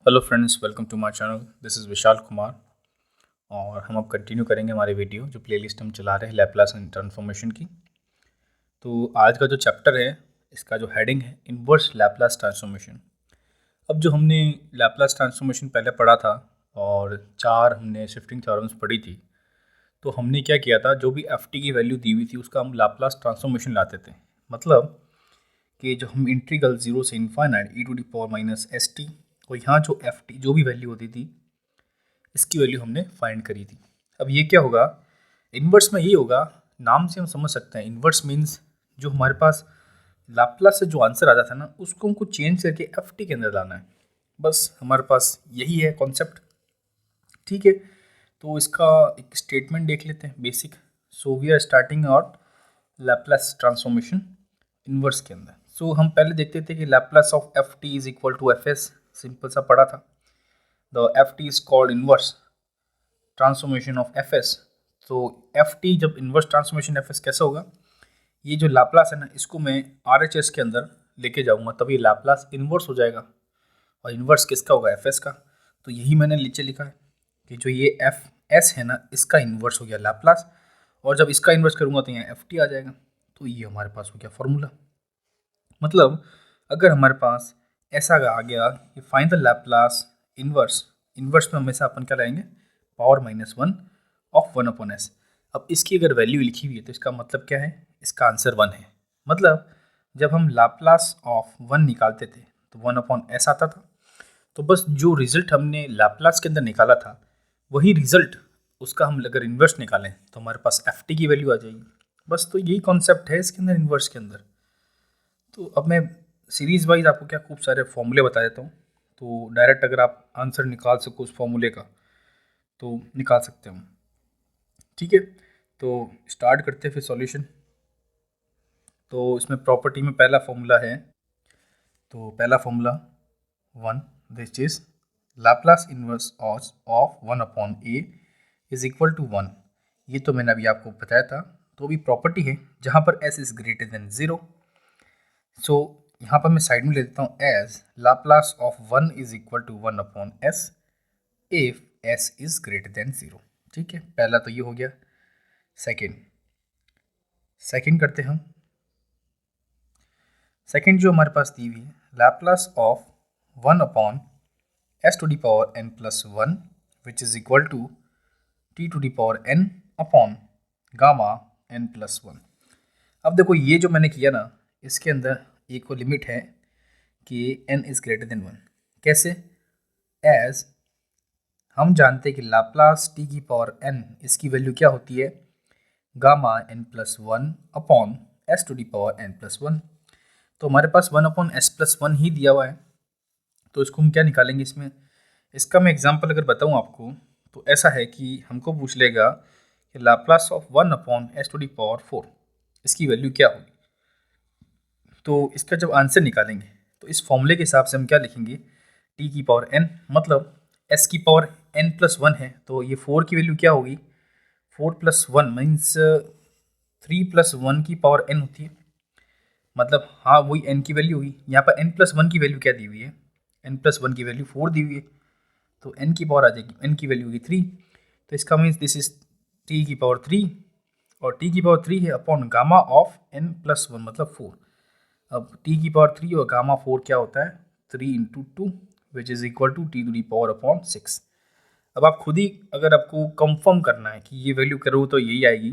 Hello friends, welcome to my channel. This is Vishal Kumar और हम अब कंटिन्यू करेंगे हमारे वीडियो जो प्लेलिस्ट हम चला रहे हैं लैप्लास एंड ट्रांसफॉर्मेशन की। तो आज का जो चैप्टर है, इसका जो हेडिंग है इन्वर्स लैप्लास ट्रांसफॉर्मेशन। अब जो हमने लैप्लास ट्रांसफॉर्मेशन पहले पढ़ा था और चार हमने शिफ्टिंग थ्योरम्स पढ़ी थी, तो हमने क्या किया था, जो भी एफ टी की वैल्यू दी हुई थी उसका हम लैप्लास ट्रांसफॉर्मेशन लाते थे। मतलब कि जो हम इंटीग्रल जीरो से infinite e to the power minus s t, और यहाँ जो एफ टी जो भी वैल्यू होती थी इसकी वैल्यू हमने फाइंड करी थी। अब ये क्या होगा, इन्वर्स में ये होगा, नाम से हम समझ सकते हैं इन्वर्स मीन्स जो हमारे पास लाप्लास से जो आंसर आता था ना उसको हमको चेंज करके एफ टी के अंदर लाना है। बस हमारे पास यही है कॉन्सेप्ट। ठीक है, तो इसका एक स्टेटमेंट देख लेते हैं basic. So we are starting out Laplace transformation inverse के अंदर। सो हम पहले देखते थे कि Laplace of f t is equal to f s, simple सा पढ़ा था। The f t is called inverse transformation of f s. तो एफ टी जब इन्वर्स ट्रांसफॉर्मेशन एफ एस कैसे होगा, ये जो लाप्लास है ना इसको मैं आर एच एस के अंदर लेके जाऊंगा तब ये लाप्लास इन्वर्स हो जाएगा। और इन्वर्स किसका होगा, एफ एस का। तो यही मैंने नीचे लिखा है कि जो ये एफ एस है ना इसका इन्वर्स हो गया लाप्लास, और जब इसका इन्वर्स करूंगा तो यहाँ एफ टी आ जाएगा। तो ये हमारे पास हो गया फॉर्मूला। मतलब अगर हमारे पास ऐसा आ गया कि find the Laplace inverse, inverse में हमेशा अपन क्या लाएंगे, power minus one of one upon S. अब इसकी अगर वैल्यू लिखी हुई है तो इसका मतलब क्या है, इसका आंसर वन है। मतलब जब हम लाप्लास ऑफ वन निकालते थे तो वन अपॉन एस आता था। तो बस जो रिजल्ट हमने लाप्लास के अंदर निकाला था वही रिजल्ट उसका हम अगर इन्वर्स निकालें तो हमारे पास एफ टी की वैल्यू आ जाएगी। बस तो यही कॉन्सेप्ट है इसके अंदर, इन्वर्स के अंदर। तो अब मैं सीरीज़ वाइज आपको क्या खूब सारे फॉर्मूले बता देता हूँ, तो डायरेक्ट अगर आप आंसर निकाल सको उस फॉर्मूले का तो निकाल सकते हो। ठीक है, तो स्टार्ट करते हैं फिर सॉल्यूशन। तो इसमें प्रॉपर्टी में पहला फॉर्मूला है, तो पहला formula one, this is Laplace inverse of one upon a is equal to one. ये तो मैंने अभी आपको बताया था। तो भी प्रॉपर्टी है जहाँ पर s is greater than zero. So यहाँ पर मैं साइड में ले लेता हूँ as Laplace of one is equal to one upon s if s is greater than zero. ठीक है, पहला तो ये हो गया। सेकेंड करते हैं हम। सेकेंड जो हमारे पास दी हुई है, Laplace of one upon s to the power n plus one which is equal to t to the power n upon gamma n plus one. अब देखो ये जो मैंने किया ना इसके अंदर एक को लिमिट है कि n is greater than one. कैसे, एज हम जानते हैं कि लाप्लास टी की पावर n इसकी वैल्यू क्या होती है, gamma n plus one upon s to the power n plus one. तो हमारे पास one upon s plus one ही दिया हुआ है, तो इसको हम क्या निकालेंगे इसमें। इसका मैं एग्जांपल अगर बताऊं आपको तो ऐसा है कि हमको पूछ लेगा कि Laplace of one upon s to the power four इसकी वैल्यू क्या होगी। तो इसका जब आंसर निकालेंगे तो इस फॉर्मूले के हिसाब से हम क्या लिखेंगे, टी की पावर एन, मतलब एस की पावर एन प्लस वन है तो ये फोर की वैल्यू क्या होगी, four plus one means three plus one की पावर एन होती है। मतलब हाँ वही एन की वैल्यू होगी। यहाँ पर एन प्लस वन की वैल्यू क्या दी हुई है, एन प्लस वन की वैल्यू फोर दी हुई है, तो एन की पावर आ जाएगी, एन की वैल्यू होगी थ्री। तो इसका मीन्स दिस इज टी की पावर थ्री, और टी की पावर थ्री है upon gamma of n plus one मतलब फोर। अब टी की पावर थ्री और गामा फोर क्या होता है, three into two which is equal to t to the power upon six. अब आप खुद ही अगर आपको कंफर्म करना है कि ये वैल्यू करूँ तो यही आएगी,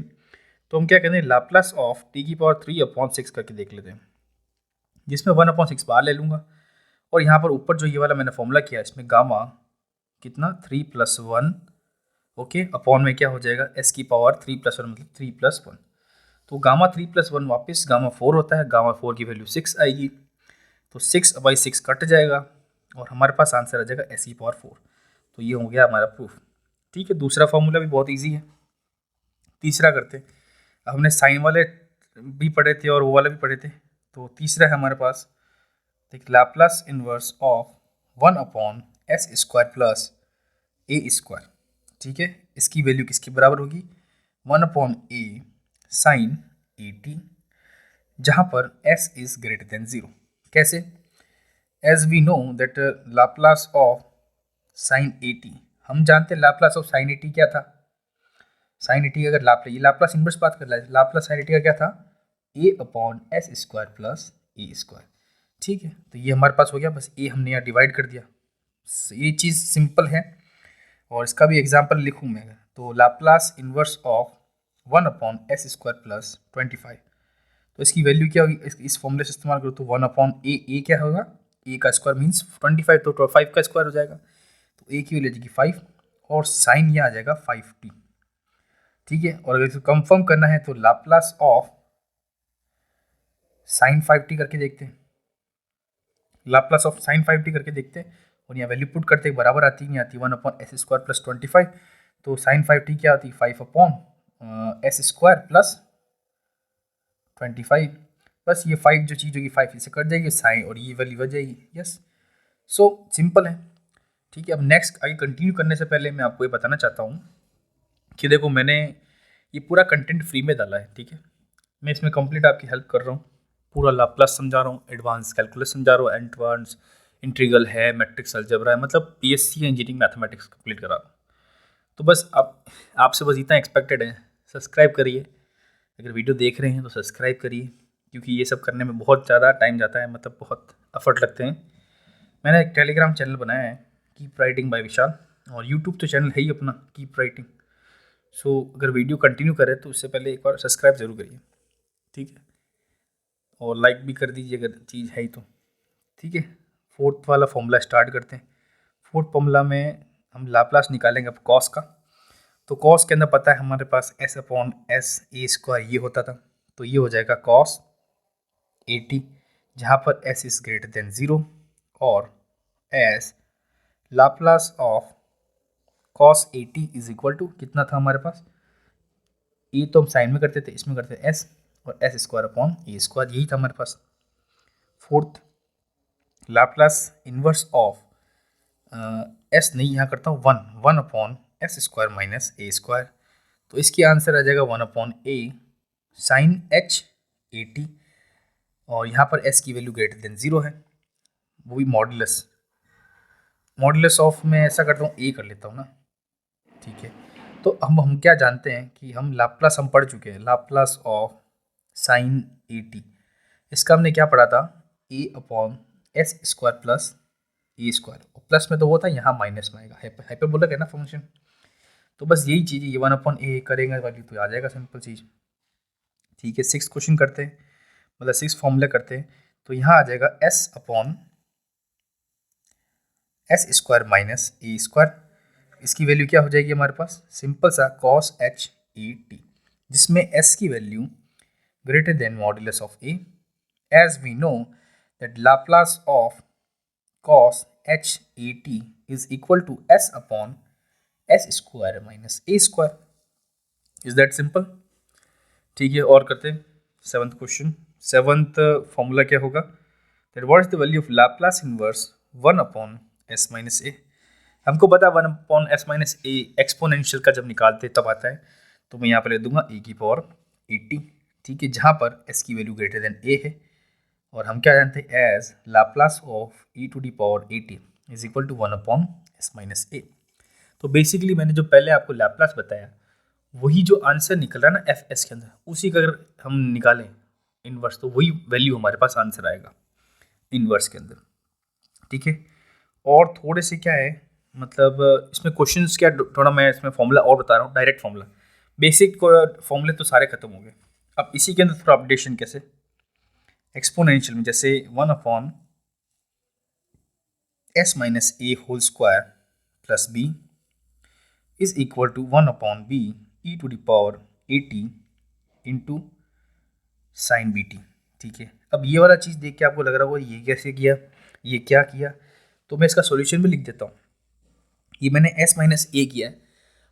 तो हम क्या कहते हैं, लाप्लास ऑफ टी की पावर थ्री अपॉन सिक्स करके देख लेते हैं, जिसमें वन अपॉन सिक्स बाहर ले लूँगा। और यहाँ पर ऊपर जो ये वाला मैंने फॉर्मूला किया इसमें गामा कितना, three plus one, okay, upon में क्या हो जाएगा, एस की पावर थ्री प्लस वन मतलब थ्री प्लस वन। तो गामा थ्री प्लस वन वापस गामा फोर होता है, गामा फोर की वैल्यू सिक्स आएगी, तो सिक्स बाई सिक्स कट जाएगा और हमारे पास आंसर आ जाएगा एस की पावर फोर। तो ये हो गया हमारा प्रूफ। ठीक है, दूसरा फॉर्मूला भी बहुत ईजी है। तीसरा करते हैं। अब हमने साइन वाले भी पढ़े थे और वो वाला भी पढ़े थे, तो तीसरा है हमारे पास, देख Laplace inverse of one upon S square plus a square. ठीक है, इसकी वैल्यू किसके बराबर होगी, one upon a sine a t, जहाँ पर s is greater than zero. कैसे, as we know that Laplace of sine a t, हम जानते हैं Laplace of sine a t क्या था, साइन ए टी अगर लाप्लास, ये लाप्लास इन्वर्स बात कर रहा है, लाप्लास साइन ए टी का क्या था, ए upon S square plus a square. ठीक है, तो ये हमारे पास हो गया, बस ए हमने यहाँ डिवाइड कर दिया, ये चीज़ सिंपल है। और इसका भी एग्जाम्पल लिखूँ मैं अगर, तो Laplace inverse of 1 upon S square plus 25, तो इसकी वैल्यू क्या होगी, इस फॉर्मूले से इस्तेमाल करो तो 1 अपॉन ए क्या होगा, ए का स्क्वायर मीन्स 25, तो 5 का स्क्वायर हो जाएगा, तो ए की वैल्यू जाएगी 5 और साइन ये आ जाएगा 5t। ठीक है, और अगर इसको कंफर्म करना है तो लाप्लास ऑफ साइन 5t करके देखते हैं, लाप्लास ऑफ साइन 5t करके देखते हैं, और यहाँ वैल्यू पुट करते बराबर आती है, नहीं आती, 1 अपॉन एस स्क्वायर प्लस 25, तो साइन 5t क्या आती है, 5 अपॉन एस स्क्वायर प्लस 25, बस ये 5 जो चीज़ होगी 5 इससे कट जाएगी, साइन और ये वैल्यू बच जाएगी। यस, सो सिंपल है। ठीक है, अब नेक्स्ट आगे कंटिन्यू करने से पहले मैं आपको ये बताना चाहता हूँ कि देखो मैंने ये पूरा कंटेंट फ्री में डाला है। ठीक है, मैं इसमें कंप्लीट आपकी हेल्प कर रहा हूँ, पूरा लाप्लास समझा रहा हूँ, एडवांस कैलकुलस समझा रहा हूँ, एडवांस इंटीग्रल है, मैट्रिक्स अलजेब्रा है, मतलब पीएससी इंजीनियरिंग मैथमेटिक्स कंप्लीट करा रहा हूँ। तो बस आप आपसे बस इतना एक्सपेक्टेड है, सब्सक्राइब करिए, अगर वीडियो देख रहे हैं तो सब्सक्राइब करिए, क्योंकि ये सब करने में बहुत ज़्यादा टाइम जाता है, मतलब बहुत एफर्ट लगते हैं। मैंने एक टेलीग्राम चैनल बनाया है, कीप राइटिंग बाय विशाल, और यूट्यूब तो चैनल है ही अपना कीप राइटिंग। सो अगर वीडियो कंटिन्यू करें तो उससे पहले एक बार सब्सक्राइब जरूर करिए। ठीक है, और लाइक भी कर दीजिए अगर चीज़ है ही तो। ठीक है, फोर्थ वाला फॉर्मूला स्टार्ट करते हैं। फोर्थ फॉर्मूला में हम लाप्लास निकालेंगे अब कॉस का, तो कॉस के अंदर पता है हमारे पास s upon s a square ये होता था, तो ये हो जाएगा कॉस ए टी, जहाँ पर एस इज ग्रेटर देन 0, और s Laplace of cos a t is equal to कितना था हमारे पास, ए तो हम साइन में करते थे, इसमें करते थे एस, और s square upon a square, यही था हमारे पास। Fourth, Laplace inverse of s नहीं, यहाँ करता हूँ 1 upon S square minus a square, तो इसकी आंसर आ जाएगा 1 upon a sine h a t, और यहाँ पर एस की वैल्यू ग्रेटर देन 0 है, वो भी मॉडुलस, मॉडुलस ऑफ में ऐसा करता हूँ ए कर लेता हूँ ना। ठीक है, तो हम क्या जानते हैं कि हम लाप्लास हम पढ़ चुके हैं, Laplace of sine a T, इसका हमने क्या पढ़ा था, ए upon S square plus a square, plus में तो वो था, यहाँ माइनस में आएगा, हाइपरबोलिक है ना फंक्शन, तो बस यही चीज़ है, ये 1 अपॉन ए करेंगे वैल्यू तो आ जाएगा, सिंपल चीज़। ठीक है, 6 क्वेश्चन करते हैं, मतलब 6 फॉर्मूले करते हैं, तो यहाँ आ जाएगा s upon S square minus a square, इसकी वैल्यू क्या हो जाएगी हमारे पास, सिंपल सा कॉस एच ए टी, जिसमें एस की value greater than modulus of a, as we know that Laplace of cos h a t is equal to s upon S square minus a square, is that simple. ठीक है, और करते हैं 7th question. 7th formula क्या होगा, that what is the value of Laplace inverse 1 upon s minus a, हमको पता है 1 upon s minus a exponential का जब निकालते तब आता है, तो मैं यहाँ पर ले दूंगा ए की पावर 80। ठीक है, जहाँ पर एस की वैल्यू ग्रेटर देन ए है, और हम क्या जानते हैं, as Laplace of e to the power 80 is equal to 1 upon s minus a. तो बेसिकली मैंने जो पहले आपको लाप्लास बताया, वही जो आंसर निकल रहा है ना एफ एस के अंदर, उसी का अगर हम निकालें इनवर्स, तो वही वैल्यू हमारे पास आंसर आएगा इनवर्स के अंदर। ठीक है, और थोड़े से क्या है, मतलब इसमें क्वेश्चंस क्या, थोड़ा मैं इसमें फॉर्मूला और बता रहा हूँ, डायरेक्ट फॉर्मूला, बेसिक फॉर्मूले तो सारे खत्म हो गए, अब इसी के अंदर थोड़ा अपडेशन कैसे, एक्सपोनेंशियल में जैसे 1 upon s minus a whole square plus b is equal to 1 upon b e to the power 80 into sine b t. ठीक है, अब ये वाला चीज़ देख के आपको लग रहा होगा ये कैसे किया, ये क्या किया, तो मैं इसका सॉल्यूशन भी लिख देता हूँ। ये मैंने एस माइनस ए किया है,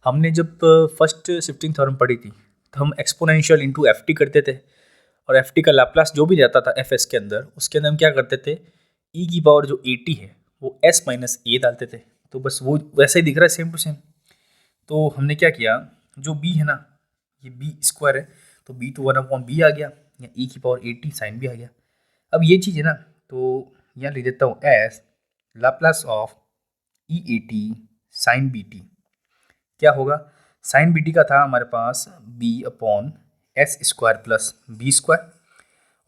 हमने जब फर्स्ट शिफ्टिंग थ्योरम पढ़ी थी तो हम एक्सपोनेंशियल इंटू एफ टी करते थे, और एफ टी का लाप्लास जो भी जाता था एफ एस के अंदर, उसके अंदर हम क्या करते थे, ई की पावर जो 80 है वो एस माइनस ए डालते थे, तो बस वो वैसा ही दिख रहा है सेम टू सेम। तो हमने क्या किया, जो बी है ना, ये बी स्क्वायर है, तो बी तो 1 अपॉन बी आ गया, या ई की पावर 80 साइन भी आ गया। अब ये चीज़ है ना, तो यहाँ लिख देता हूँ s Laplace of e a t sine b t. क्या होगा, साइन बी टी का था हमारे पास b upon S square plus b square,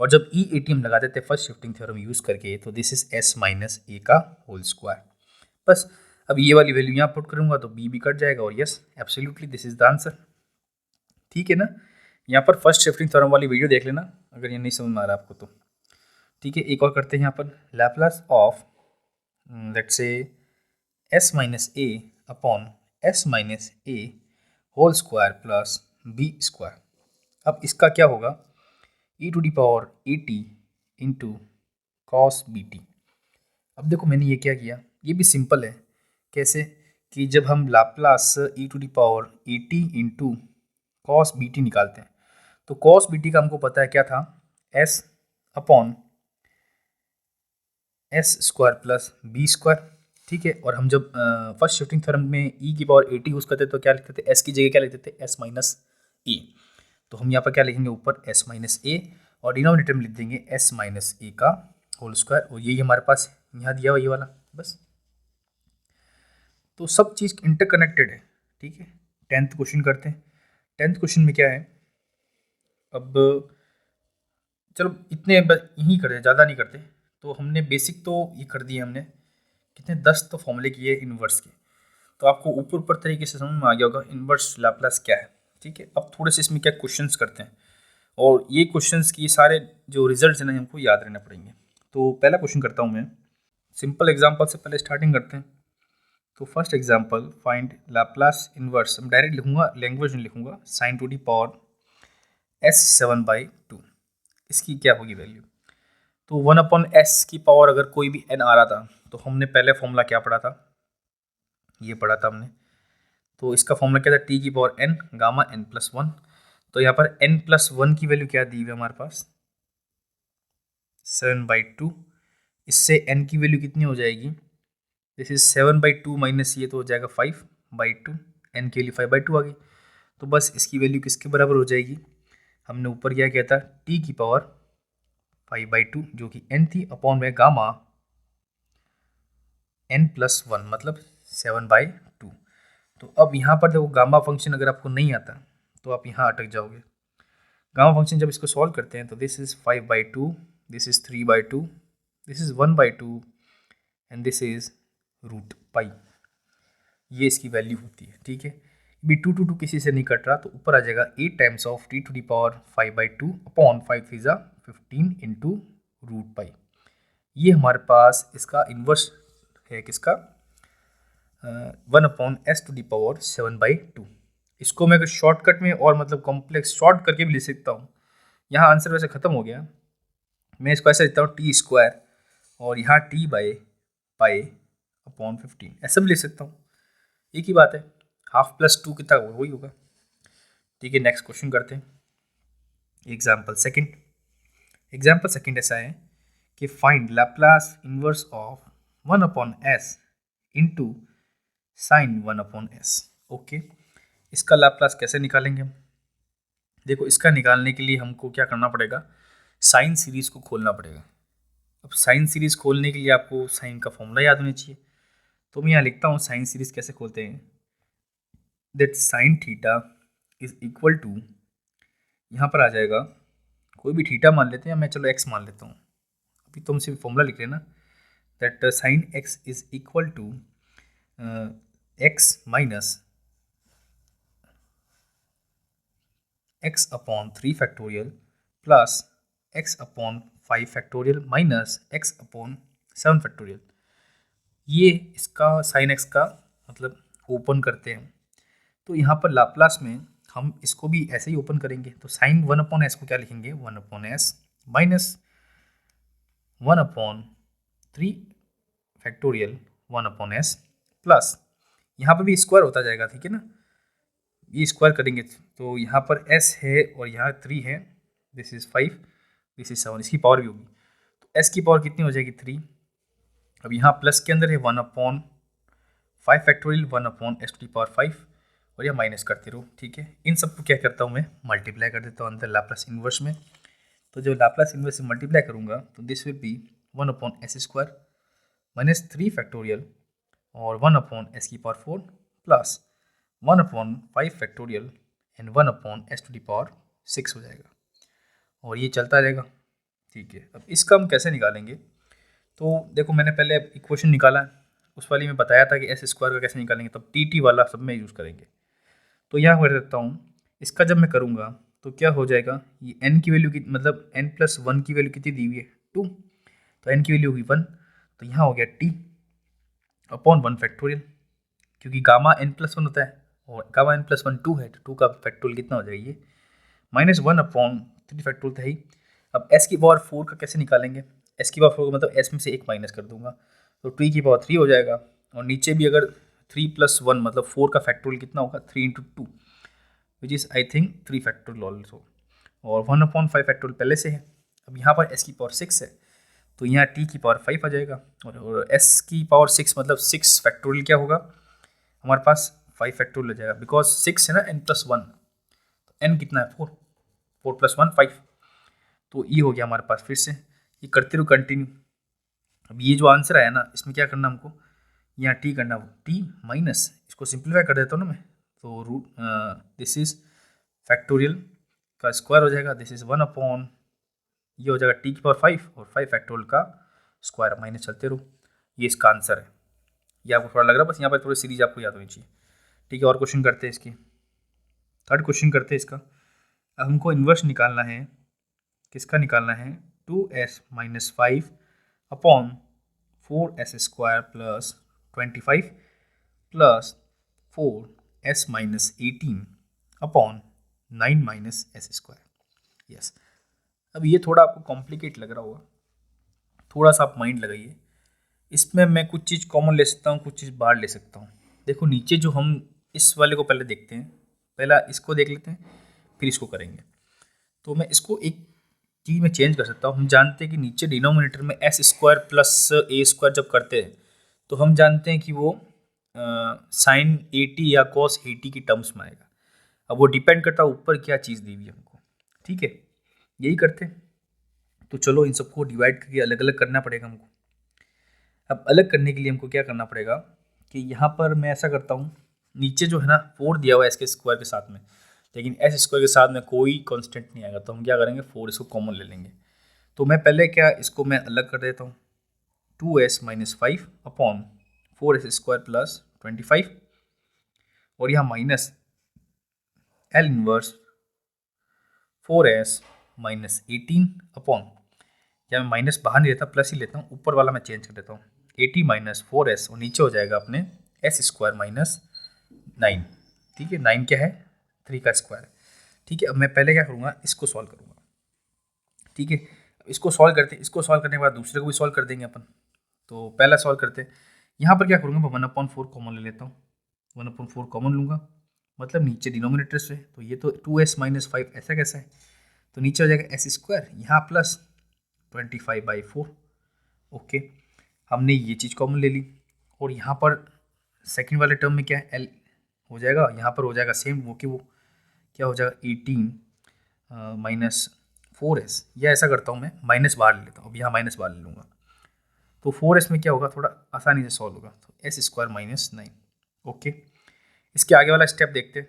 और जब ई ए टी हम लगाते थे फर्स्ट शिफ्टिंग थ्योरम यूज़ करके तो दिस इज एस माइनस ए का होल स्क्वायर। बस अब ये वाली वैल्यू यहाँ पुट करूँगा तो बी भी कट जाएगा और yes absolutely this is the answer. ठीक है ना, यहाँ पर फर्स्ट शिफ्टिंग थ्योरम वाली वीडियो देख लेना अगर ये नहीं समझ में आ रहा आपको तो। ठीक है, एक और करते हैं यहाँ पर, Laplace of let's say s minus a upon s minus a whole square plus b square. अब इसका क्या होगा, e to the power a t into cos b t. अब देखो मैंने ये क्या किया, ये भी सिंपल है। कैसे कि जब हम Laplace e to the power a t into cos b t निकालते हैं तो कॉस बी टी का हमको पता है क्या था, s upon S square plus b square. ठीक है, और हम जब फर्स्ट शिफ्टिंग थ्योरम में ई की पावर ए टी यूज़ करते तो क्या लिखते थे, एस की जगह क्या लिखते थे, एस माइनस ए। तो हम यहाँ पर क्या लिखेंगे, ऊपर एस माइनस ए और डिनोमिनेटर में लिख देंगे एस माइनस ए का होल स्क्वायर, और यही हमारे पास यहाँ दिया हुआ ये वाला। बस तो सब चीज़ इंटरकनेक्टेड है। ठीक है, 10th क्वेश्चन करते हैं। 10th क्वेश्चन में क्या है, अब चलो इतने यही करते, ज़्यादा नहीं करते। तो हमने बेसिक तो ये कर दिए हमने, कितने 10 तो फॉर्मूले किए इन्वर्स के, तो आपको ऊपर ऊपर तरीके से समझ में आ गया होगा इन्वर्स लैप्लास क्या है। ठीक है, अब थोड़े से इसमें क्या क्वेश्चंस करते हैं, और ये क्वेश्चंस की सारे जो रिजल्ट्स हैं ना हमको याद रहना पड़ेंगे। तो पहला क्वेश्चन करता हूँ मैं, सिंपल एग्जांपल से पहले स्टार्टिंग करते हैं। तो first example, find Laplace inverse, हम डायरेक्ट लिखूंगा, लैंग्वेज में लिखूंगा, sign to the power S 7/2। इसकी क्या होगी वैल्यू, तो 1/s की पावर अगर कोई भी n आ रहा था तो हमने पहले फॉर्मूला क्या पढ़ा था, ये पढ़ा था हमने। तो इसका फॉर्मूला क्या था, t की power n gamma n plus 1। तो यहाँ पर n प्लस 1 की वैल्यू क्या दी हुई है हमारे पास, 7/2। इससे n की वैल्यू कितनी हो जाएगी, दिस इज 7/2 माइनस ये तो हो जाएगा 5/2, n के लिए 5/2 आ गई। तो बस इसकी वैल्यू किसके बराबर हो जाएगी, हमने ऊपर क्या किया था, t की पावर 5/2 जो कि n थी अपॉन में गामा n प्लस 1 मतलब 7/2। तो अब यहाँ पर देखो गामा फंक्शन अगर आपको नहीं आता तो आप यहाँ अटक जाओगे। गामा फंक्शन जब इसको सॉल्व करते हैं तो this is 5/2, this is 3/2, this is 1/2 and this is root pi, ये इसकी वैल्यू होती है। ठीक है, भी 2 किसी से नहीं कट रहा तो ऊपर आ जाएगा 8 times of t to the power 5/2 upon 5 3 15 into root pi. ये हमारे पास इसका इन्वर्स है किसका, 1/s टू दी पावर 7/2। इसको मैं अगर शॉर्टकट में और मतलब कॉम्प्लेक्स शॉर्ट करके भी लिख सकता हूँ। यहाँ आंसर वैसे ख़त्म हो गया, मैं इसको ऐसे लिखता हूँ टी स्क्वायर और यहाँ t/पाई अपॉन 15, ऐसा भी लिख सकता हूँ, एक ही बात है, 1/2 + 2 कितना होगा, वही होगा। ठीक है, नेक्स्ट क्वेश्चन करते हैं। एग्जाम्पल सेकंड ऐसा है कि find Laplace inverse of 1/s into sine 1/s। Okay, इसका लैप्लास कैसे निकालेंगे हम, देखो इसका निकालने के लिए हमको क्या करना पड़ेगा, साइन सीरीज को खोलना पड़ेगा। अब साइन सीरीज खोलने के लिए आपको साइन का फॉर्मूला याद होना चाहिए। तो मैं यहाँ लिखता हूँ साइन सीरीज कैसे खोलते हैं, that sine theta is equal to, यहाँ पर आ जाएगा कोई भी थीटा मान लेते हैं, मैं चलो एक्स मान लेता हूँ, अभी तुम सिर्फ फॉर्मूला लिख लेना, that sine x is equal to x minus x upon 3 factorial plus x upon 5 factorial minus x upon 7 factorial. ये इसका साइन x का मतलब ओपन करते हैं, तो यहाँ पर लाप्लास में हम इसको भी ऐसे ही ओपन करेंगे। तो साइन 1/s को क्या लिखेंगे, 1/s minus 1/3 factorial 1/s plus यहाँ पर भी स्क्वायर होता जाएगा। ठीक है ना, ये स्क्वायर करेंगे तो यहाँ पर s है और यहाँ 3 है, दिस इज 5, दिस इज 7, इसकी पावर भी होगी। तो s की पावर कितनी हो जाएगी 3। अब यहाँ प्लस के अंदर है 1/5 factorial 1/s to the power 5 और यह माइनस करते रहो। ठीक है, इन सब को क्या करता हूँ मैं मल्टीप्लाई कर देता हूँ अंदर लाप्लास इन्वर्स में। तो जब लाप्लास इन्वर्स से मल्टीप्लाई करूँगा तो this will B 1/s square minus 3 factorial और 1/s⁴ प्लस 1/5 एंड 1/s⁶ हो जाएगा और ये चलता रहेगा। ठीक है, अब इसका हम कैसे निकालेंगे? तो देखो मैंने पहले इक्वेशन निकाला, उस वाली में बताया था कि s² का कैसे निकालेंगे, तब टी वाला सब में यूज़ करेंगे। तो यहाँ कर सकता हूँ, इसका जब मैं करूँगा तो क्या हो जाएगा, ये n की वैल्यू की मतलब n+1 की वैल्यू कितनी दी हुई है 2, तो n की वैल्यू होगी 1, तो यहाँ हो गया t/1 क्योंकि गामा n+1 होता है और गामा n+1 2 है, तो 2 का फैक्टोरियल कितना हो जाएगा ये -1/3 था ही। अब s⁴ का कैसे निकालेंगे? s⁴ का मतलब s में से एक माइनस कर दूंगा तो t⁴ हो जाएगा, और नीचे भी अगर 3+1 मतलब 4 का फैक्टोरियल कितना होगा 3 × 2 which is I think 3 factorial also, और 1/5 फैक्टोरियल पहले से है। अब यहाँ पर s⁴ है तो यहाँ t⁵ आ जाएगा, और s⁴ मतलब 6 फैक्टोरियल क्या होगा हमारे पास 5 फैक्टोरियल हो जाएगा, बिकॉज 6 है ना n+1, तो n कितना है 4, 4+1 5, तो ये हो गया हमारे पास। फिर से ये करते रहो कंटिन्यू। अब ये जो आंसर आया ना, इसमें क्या करना हमको, यहाँ t करना, t माइनस, इसको सिंप्लीफाई कर देता हूँ ना मैं, तो दिस इज फैक्टोरियल का स्क्वायर हो जाएगा, दिस इज 1/, ये हो जाएगा t⁵ और 5 फैक्टोरियल का स्क्वायर, माइनस चलते रहो। ये इसका आंसर है। ये आपको थोड़ा लग रहा है, बस यहाँ पर थोड़ी सीरीज आपको याद होनी चाहिए। ठीक है, और क्वेश्चन करते हैं इसकी, थर्ड क्वेश्चन करते हैं इसका। अब हमको इन्वर्स निकालना है, किसका निकालना है 2s - 5/4s² plus 25 plus 4s - 18/9 - s²। Yes, अब ये थोड़ा आपको कॉम्प्लिकेट लग रहा होगा, थोड़ा सा आप माइंड लगाइए। इसमें मैं कुछ चीज़ कॉमन ले सकता हूँ, कुछ चीज़ बाहर ले सकता हूँ। देखो नीचे जो हम इस वाले को पहले देखते हैं, पहला इसको देख लेते हैं फिर इसको करेंगे। तो मैं इसको एक चीज़ में चेंज कर सकता हूँ। हम जानते हैं कि नीचे डिनोमिनेटर में s² प्लस a² जब करते हैं तो हम जानते हैं कि वो sin 80 या cos 80 की टर्म्स में आएगा। अब वो डिपेंड करता है ऊपर क्या चीज़ दी हुई है हमको। ठीक है, यही करते हैं। तो चलो इन सबको डिवाइड करके अलग अलग करना पड़ेगा हमको। अब अलग करने के लिए हमको क्या करना पड़ेगा कि यहाँ पर मैं ऐसा करता हूँ, नीचे जो है ना 4 दिया हुआ है इसके स्क्वायर के साथ में, लेकिन s² के साथ में कोई कांस्टेंट नहीं आएगा, तो हम क्या करेंगे 4 इसको कॉमन ले लेंगे। तो मैं पहले क्या इसको मैं अलग कर देता हूँ, 2s - 5/4s² प्लस 25, और यहाँ माइनस L इनवर्स 4s - 18 या मैं माइनस बाहर नहीं लेता, प्लस ही लेता हूँ, ऊपर वाला मैं चेंज कर देता हूँ 80 - 4s, और नीचे हो जाएगा अपने s² - 9। ठीक है, 9 क्या है 3 का स्क्वायर। ठीक है, अब मैं पहले क्या करूँगा, इसको सॉल्व करूँगा। ठीक है, इसको सॉल्व करते हैं, इसको सॉल्व करने के बाद दूसरे को भी सॉल्व कर देंगे अपन। तो पहला सॉल्व करते हैं, यहाँ पर क्या करूँगा 1/4 कॉमन ले लेता हूँ, 1/4 कॉमन लूँगा, मतलब नीचे डिनोमिनेटर से, तो ये तो 2s - 5 ऐसा कैसा है, तो नीचे हो जाएगा s², यहाँ प्लस 25/4। ओके, हमने ये चीज़ कॉमन ले ली, और यहाँ पर सेकंड वाले टर्म में क्या है l हो जाएगा, यहाँ पर हो जाएगा सेम वो कि वो क्या हो जाएगा 18 - 4s, या ऐसा करता हूँ मैं माइनस बाहर ले लेता हूँ, अब यहाँ माइनस बाहर ले लूँगा, तो 4s में क्या होगा थोड़ा आसानी से सॉल्व होगा, तो s² - 9। ओके, इसके आगे वाला स्टेप देखते हैं।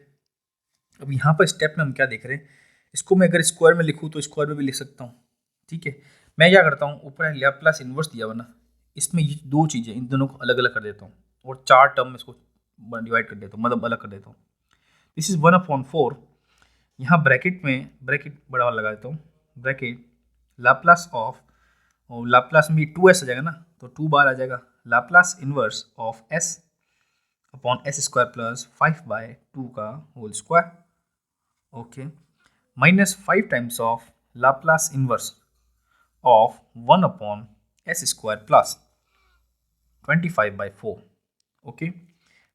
अब यहाँ पर स्टेप में हम क्या देख रहे हैं, इसको मैं अगर स्क्वायर में लिखूँ तो स्क्वायर में भी लिख सकता हूँ। ठीक है, मैं क्या करता हूँ, ऊपर लैप्लास इन्वर्स दिया हुआ ना, इसमें ये दो चीज़ें, इन दोनों को अलग अलग कर देता हूँ, और 4 टर्म में इसको डिवाइड कर देता हूँ, मतलब अलग कर देता हूँ। दिस इज 1/4, यहाँ ब्रैकेट में ब्रैकेट बड़ा वाला लगा देता हूँ, ब्रैकेट लाप्लास ऑफ, और लाप्लास में 2s आ जाएगा ना, तो 2 बार आ जाएगा, Laplace inverse of s/s² plus 5/2 का whole square. Okay, minus 5 times of Laplace inverse of 1/s² plus 25/4। Okay,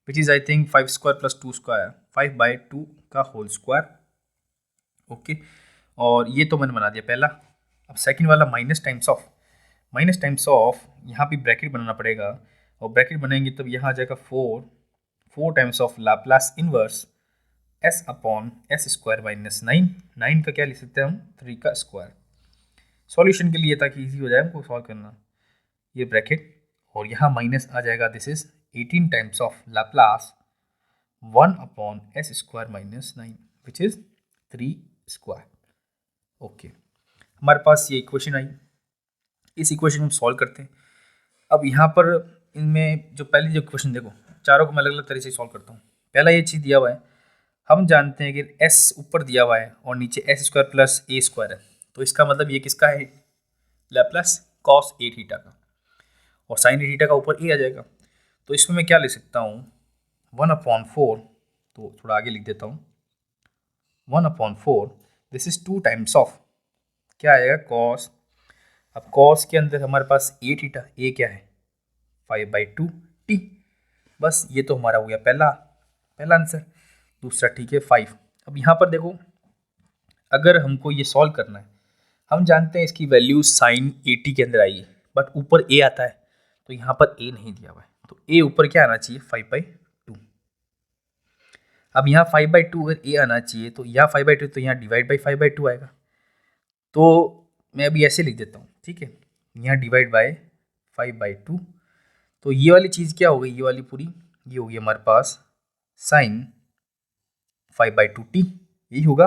which is I think 5² plus 2² 5/2 का होल स्क्वायर। ओके, और ये तो मैंने बना दिया पहला। अब सेकंड वाला माइनस टाइम्स ऑफ यहाँ भी ब्रैकेट बनाना पड़ेगा, और ब्रैकेट बनाएंगे तब यहाँ आ जाएगा 4 times of Laplace inverse s/s² - 9 का क्या लिख सकते हैं हम 3 का स्क्वायर। सॉल्यूशन के लिए ताकि इजी हो जाए हमको सॉल्व करना, ये ब्रैकेट, और यहाँ माइनस आ जाएगा, this is 18 times of Laplace 1/s² minus 9 which is 3²। Okay, हमारे पास ये इक्वेशन आई। इस इक्वेशन हम सॉल्व करते हैं। अब यहाँ पर इनमें जो पहली जो इक्वेशन देखो, चारों को मैं अलग अलग तरीके से सॉल्व करता हूँ। पहला ये चीज़ दिया हुआ है, हम जानते हैं कि s ऊपर दिया हुआ है और नीचे s² प्लस a² है, तो इसका मतलब ये किसका है, लैप्लास cos a थीटा का, और sin a थीटा का ऊपर a आ जाएगा। तो इसमें मैं क्या लिख सकता हूँ, 1/4, तो थोड़ा आगे लिख देता हूँ, 1/4 दिस इज 2 टाइम्स ऑफ क्या आएगा cos। अब cos के अंदर हमारे पास a थीटा, a क्या है 5/2t। बस ये तो हमारा हो गया पहला आंसर। दूसरा ठीक है 5। अब यहाँ पर देखो, अगर हमको ये सॉल्व करना है, हम जानते हैं इसकी वैल्यू sin 80 के अंदर आई है, बट ऊपर a आता है, तो यहाँ पर a नहीं दिया हुआ है, तो a ऊपर क्या आना चाहिए 5/2। अब यहाँ 5/2 अगर a आना चाहिए, तो यहाँ 5/2 तो यहाँ डिवाइड बाई 5/2 आएगा। तो मैं अभी ऐसे लिख देता हूँ, ठीक है, यहाँ डिवाइड बाय 5/2। तो ये वाली चीज़ क्या हो गई, ये वाली पूरी ये होगी हमारे पास sin 5/2t, यही होगा,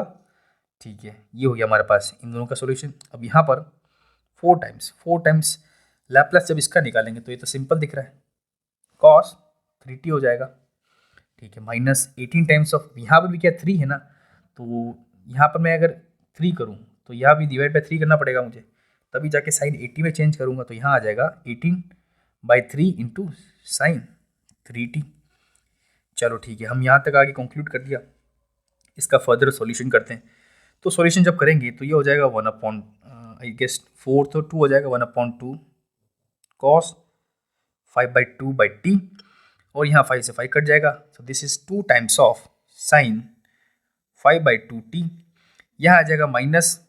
ठीक है। ये हो गया हमारे पास इन दोनों का सॉल्यूशन। अब यहाँ पर 4 टाइम्स लैप्लास जब इसका निकालेंगे तो ये तो सिंपल दिख रहा है, cos 3t हो जाएगा, ठीक है, माइनस 18 टाइम्स ऑफ, यहाँ पर भी क्या 3 है ना, तो यहाँ पर मैं अगर 3 करूँ तो यहाँ भी डिवाइड बाई 3 करना पड़ेगा मुझे, तभी जाके साइन 80 में चेंज करूँगा, तो यहाँ आ जाएगा 18/3 इंटू साइन 3t। चलो ठीक है, हम यहाँ तक आगे कंक्लूड कर दिया। इसका फर्दर सॉल्यूशन करते हैं। तो सॉल्यूशन जब करेंगे तो ये हो जाएगा 1 आई गेस 4 तो 2 हो जाएगा 1/2 cos 5/2/t, और यहाँ 5 से 5 कट जाएगा, so this is 2 times of sine 5/2t। यहाँ आ जाएगा माइनस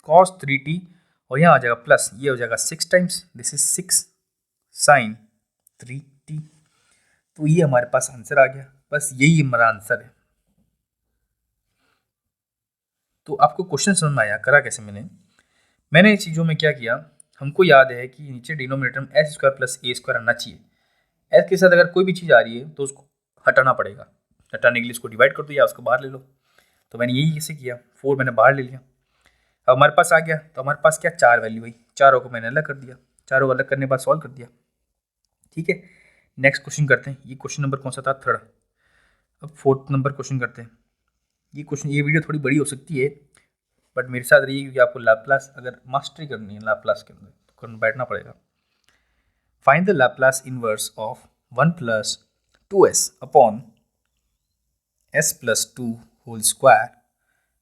cos 3t, और यहाँ आ जाएगा प्लस, ये हो जाएगा 6 times, this is 6 sign 3t। तो ये हमारे पास आंसर आ गया, बस यही हमारा आंसर है। तो आपको क्वेश्चन समझ में आया, करा कैसे मैंने इस चीज़ों में क्या किया, हमको याद है कि नीचे डिनोमिनेटर में s² प्लस a² आना चाहिए। s के साथ अगर कोई भी चीज़ आ रही है तो उसको हटाना पड़ेगा, हटाने के लिए इसको डिवाइड कर दो या उसको बाहर ले लो। तो मैंने यही कैसे किया, 4 मैंने बाहर ले लिया। अब हमारे पास आ गया, तो हमारे पास क्या 4 वैल्यू हुई, चारों को मैंने अलग कर दिया, चारों को अलग करने के बाद सॉल्व कर दिया, ठीक है। नेक्स्ट क्वेश्चन करते हैं, ये क्वेश्चन नंबर कौन सा था, 3rd। अब 4th नंबर क्वेश्चन करते हैं। ये वीडियो थोड़ी बड़ी हो सकती है, बट मेरे साथ रहिए, क्योंकि आपको लैप्लास अगर मास्टरी करनी है लैप्लास के अंदर तो बैठना पड़ेगा। Find the Laplace inverse of 1 + 2s upon s + 2 whole square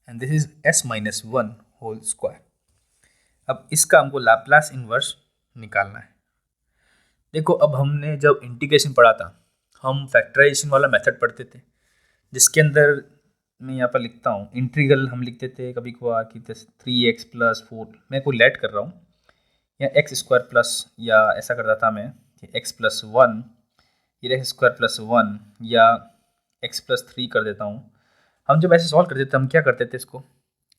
and this is s - 1 whole square. अब इसका हमको लैप्लास इनवर्स निकालना है। देखो, अब हमने जब इंटीग्रेशन पढ़ा था, हम फैक्टराइजेशन वाला मेथड पढ़ते थे, जिसके अंदर मैं यहाँ पर लिखता हूँ इंटीग्रल हम लिखते थे कभी कभार कि 3x + 4, मैं कोई लेट कर रहा हूँ, या x² प्लस, या ऐसा करता था मैं x + 1, ये x² + 1, या x + 3 कर देता हूँ। हम जब ऐसे सॉल्व करते थे, हम क्या करते थे, इसको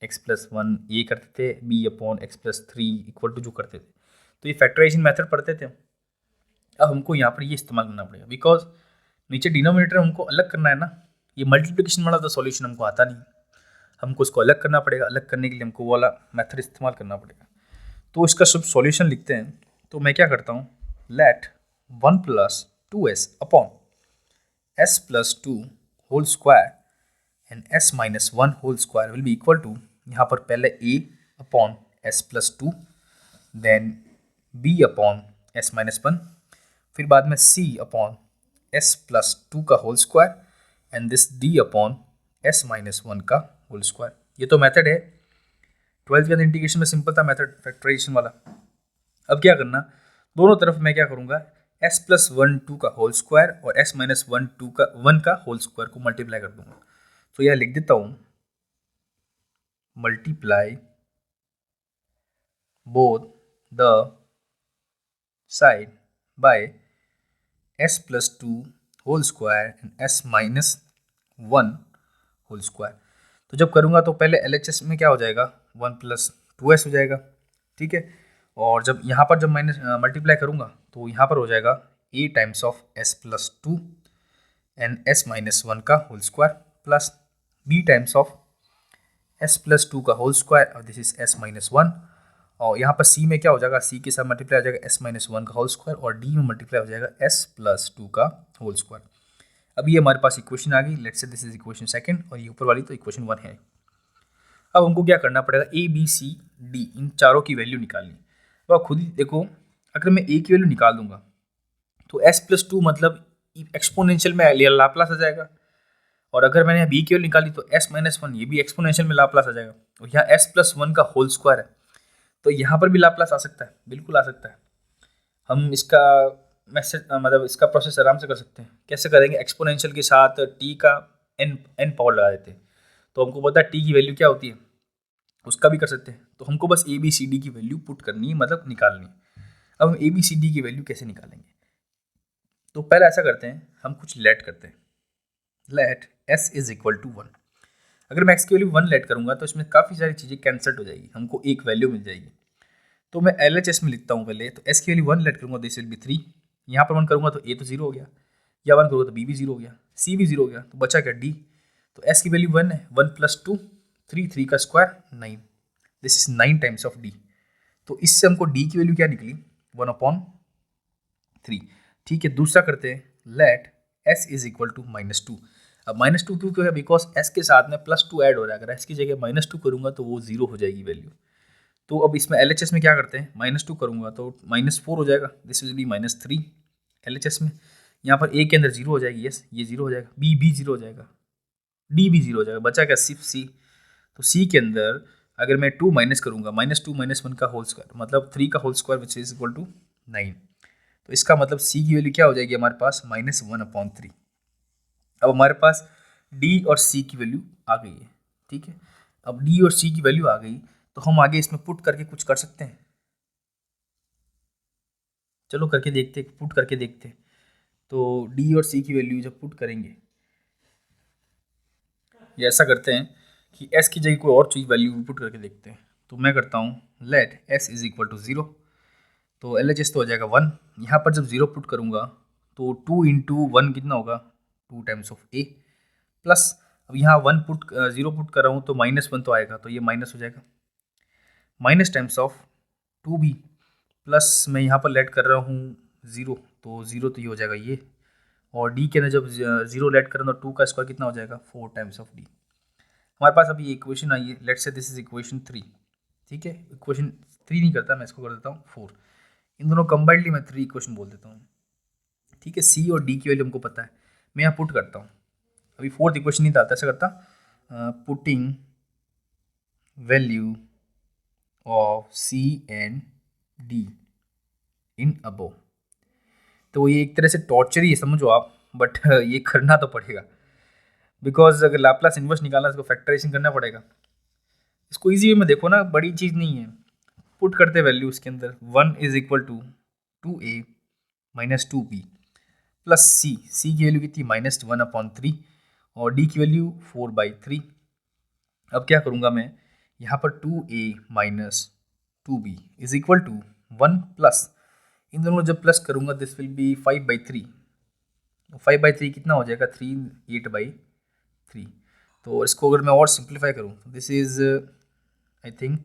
x + 1 a करते थे, b/x + 3 = जो करते थे। तो ये फैक्टराइजेशन मेथड पढ़ते थे। अब हमको यहाँ पर ये इस्तेमाल करना पड़ेगा, बिकॉज नीचे डिनोमिनेटर हमको अलग करना है ना, ये मल्टीप्लिकेशन वाला तो सॉल्यूशन हमको आता नहीं, हमको इसको अलग करना पड़ेगा। अलग करने के लिए हमको वाला मेथड इस्तेमाल करना पड़ेगा। तो इसका सब सॉल्यूशन लिखते हैं। तो मैं क्या करता हूँ, let 1 + 2s upon s + 2 whole square and s - 1 whole square will be equal to, यहाँ पर पहले a upon s + 2, then b upon s - 1, फिर बाद में c अपॉन s + 2 का whole square and this d upon s - 1 का whole square. ये तो मेथड है 12th के अंदर, इंटीग्रेशन में सिंपल था मेथड फैक्टराइजेशन वाला। अब क्या करना, दोनों तरफ मैं क्या करूँगा, s + 1 2 का होल स्क्वायर और s - 1 का होल स्क्वायर को मल्टीप्लाई कर दूंगा। तो यह लिख देता हूँ, multiply both the side by s + 2 whole square and s - 1 whole square. तो जब करूँगा तो पहले LHS में क्या हो जाएगा, 1 + 2s हो जाएगा, ठीक है। और जब यहाँ पर जब माइनस मल्टीप्लाई करूँगा तो यहाँ पर हो जाएगा a times of s plus two and s minus one का whole square plus b times of s plus two का होल स्क्वायर और this is s minus one. और यहाँ पर सी में क्या हो जाएगा, सी के साथ मल्टीप्लाई हो जाएगा एस माइनस वन का होल स्क्वायर और डी में मल्टीप्लाई हो जाएगा एस प्लस टू का होल स्क्वायर। अब ये हमारे पास इक्वेशन आ गई, let's say this is equation second और ये ऊपर वाली तो इक्वेशन वन है। अब हमको क्या करना पड़ेगा, ए बी सी डी इन चारों की वैल्यू निकालनी। तो आप खुद ही देखो, अगर मैं ए की वैल्यू निकाल दूंगा तो एस प्लस टू मतलब एक्सपोनेंशियल में लाप्लास आ जाएगा, और अगर मैंने बी की वैल्यू निकाली तो एस माइनस वन ये भी एक्सपोनेंशियल में लाप्लास आ जाएगा, और यहाँ एस प्लस वन का होल स्क्वायर है तो यहाँ पर भी लाप्लास आ सकता है, बिल्कुल आ सकता है। हम इसका मैसेज मतलब इसका प्रोसेस आराम से कर सकते हैं। कैसे करेंगे, एक्सपोनेंशियल के साथ टी का एन पावर लगा देते हैं, तो हमको पता है टी की वैल्यू क्या होती है, उसका भी कर सकते हैं। तो हमको बस ए बी सी डी की वैल्यू पुट करनी है, मतलब निकालनी है। अब हम ए बी सी डी की वैल्यू कैसे निकालेंगे, तो पहले ऐसा करते हैं, हम कुछ लेट करते हैं। Let S is equal to one. अगर मैं एक्स की वैल्यू वन लेट करूंगा तो इसमें काफ़ी सारी चीज़ें कैंसल हो जाएगी, हमको एक वैल्यू मिल जाएगी। तो मैं एल एच एस में लिखता हूँ पहले, तो एस की वैल्यू वन लेट करूँगा दिस विल बी थ्री। यहाँ पर वन करूँगा तो ए तो जीरो हो गया, या वन करूँगा तो बी भी जीरो हो गया, सी भी जीरो हो गया, तो बचा क्या डी। तो एस की वैल्यू वन है, one plus two three, three का square nine, this is nine times of d. तो इससे हमको डी की वैल्यू क्या निकली, वन अपॉन थ्री। ठीक है, दूसरा करते हैं, let S is equal to minus two. अब माइनस टू क्यों है, बिकॉज एस के साथ में प्लस टू ऐड हो रहा है, अगर एस की जगह माइनस टू करूँगा तो वो जीरो हो जाएगी वैल्यू। तो अब इसमें एल एच एस में क्या करते हैं, माइनस टू करूँगा तो माइनस फोर हो जाएगा, this will be minus three L H S में। यहाँ पर ए के अंदर जीरो हो जाएगी, यस ये जीरो हो जाएगा, बी भी जीरो हो जाएगा, डी भी जीरो हो जाएगा, बचा क्या सिर्फ सी। तो सी के अंदर अगर मैं टू माइनस करूँगा, माइनस टू माइनस वन का होल स्क्वायर मतलब थ्री का whole square which is equal to nine. तो इसका मतलब सी की वैल्यू क्या हो जाएगी हमारे पास, माइनस वन अपॉन थ्री। अब हमारे पास डी और सी की वैल्यू आ गई है। ठीक है, अब डी और सी की वैल्यू आ गई तो हम आगे इसमें पुट करके कुछ कर सकते हैं। चलो करके देखते हैं, पुट करके देखते हैं। तो डी और सी की वैल्यू जब पुट करेंगे, या ऐसा करते हैं कि एस की जगह कोई और चीज़ वैल्यू पुट करके देखते हैं। तो मैं करता हूँ let S is equal to zero, तो एल एच एस तो हो जाएगा वन। यहाँ पर जब ज़ीरो पुट करूँगा तो टू इंटू वन कितना होगा, to times of a plus, अब यहाँ वन पुट ज़ीरो पुट कर रहा हूँ तो माइनस वन तो आएगा, तो ये माइनस हो जाएगा, minus times of two b plus मैं यहाँ पर लेट कर रहा हूँ ज़ीरो, तो ज़ीरो तो ये हो जाएगा ये, और डी के अंदर जब जीरो लेट करें तो टू का स्क्वायर कितना हो जाएगा, फोर टाइम्स ऑफ डी। हमारे पास अभी इक्वेशन आई है, let's say this is equation three. ठीक है, इक्वेशन थ्री नहीं करता मैं, इसको कर देता हूँ फोर। इन दोनों कंबाइंडली मैं थ्री इक्वेशन बोल देता हूँ। ठीक है, सी और डी की वैल्यू हमको पता है, मैं यहाँ पुट करता हूँ। अभी फोर्थ इक्वेशन नहीं डालता, ऐसा करता putting value of c and d in above. तो ये एक तरह से टॉर्चर ही है समझो आप, बट ये करना तो पड़ेगा, बिकॉज अगर लाप्लास इन्वर्स निकालना है इसको फैक्टराइजेशन करना पड़ेगा। इसको इजी वे में देखो ना, बड़ी चीज़ नहीं है, पुट करते वैल्यू उसके अंदर, one is equal to two a minus two b plus c, c की वैल्यू कितनी माइनस वन अपॉन थ्री और डी की वैल्यू फोर बाई थ्री। अब क्या करूँगा मैं, यहाँ पर two a minus two b is equal to one plus, इन दोनों जब प्लस करूँगा this will be five by three, five by three कितना हो जाएगा, थ्री एट बाई थ्री। तो इसको अगर मैं और सिंप्लीफाई करूँ, this is I think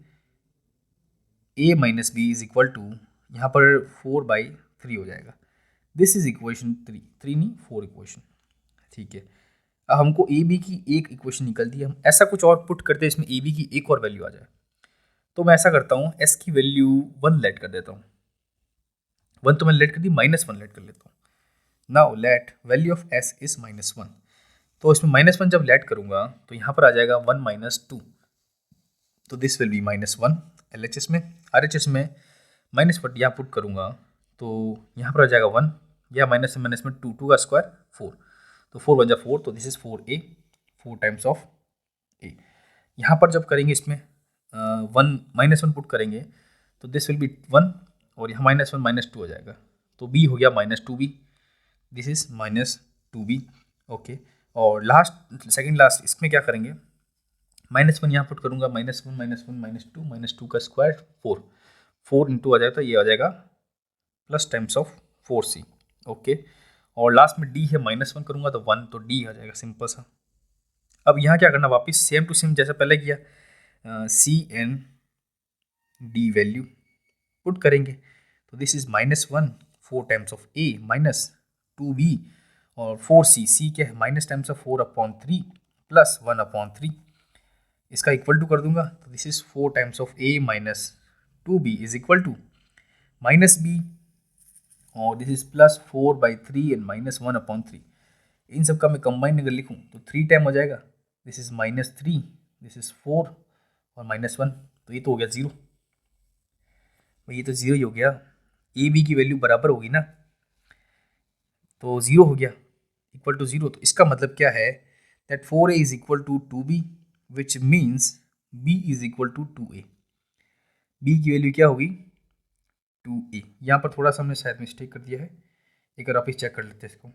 a minus B is equal to, यहाँ पर फोर बाई थ्री हो जाएगा, this is equation three, three नहीं फोर इक्वेशन। ठीक है, अब हमको ए बी की एक इक्वेशन निकलती है, हम ऐसा कुछ और पुट करते हैं इसमें ए बी की एक और वैल्यू आ जाए। तो मैं ऐसा करता हूँ, एस की वैल्यू वन लेट कर देता हूँ, वन तो मैंने लेट कर दी, माइनस वन लेट कर लेता हूँ। Now let value of S is minus one, तो इसमें माइनस वन जब लेट करूँगा तो यहाँ पर आ जाएगा वन माइनस टू, तो this will be minus one L H S में। आर एच एस में माइनस वन यहाँ पुट करूँगा तो यहाँ पर आ जाएगा वन, या माइनस में टू, टू का स्क्वायर फोर, तो फोर वन जा फोर, तो this is four a, four times of a. यहाँ पर जब करेंगे इसमें वन माइनस वन पुट करेंगे तो दिस विल बी वन, और यहाँ माइनस वन माइनस टू हो जाएगा, तो बी हो गया minus two B, this is minus two B. Okay, और लास्ट सेकेंड लास्ट इसमें क्या करेंगे, माइनस वन यहाँ पुट करूँगा, माइनस वन माइनस टू का स्क्वायर फोर, फोर इंटू आ जाएगा तो ये आ जाएगा plus times of four C. Okay. और लास्ट में डी है -1 करूँगा तो 1, तो डी आ जाएगा, सिंपल सा। अब यहाँ क्या करना, वापस सेम टू सेम जैसा पहले किया, C and D value put करेंगे। तो this is -1 4 times of A minus 2b और 4c, सी क्या है माइनस टाइम्स ऑफ 4/3 प्लस 1/3, इसका इक्वल टू कर दूंगा। तो this is 4 times of A minus 2b is equal to -b और दिस इज +4/3 एंड -1/3। इन सब का मैं कंबाइन अगर लिखूँ तो 3 टाइम हो जाएगा। दिस इज -3, दिस इज 4 और -1, तो ये तो हो गया 0। ये तो 0 ही हो गया, ए बी की वैल्यू बराबर होगी ना, तो 0 हो गया, इक्वल टू 0। तो इसका मतलब क्या है, that 4a is equal to 2b which means b is equal to 2a। b की वैल्यू क्या होगी, 2a। यहाँ पर थोड़ा सा हमने शायद मिस्टेक कर दिया है, एक बार वापस चेक कर लेते हैं इसको।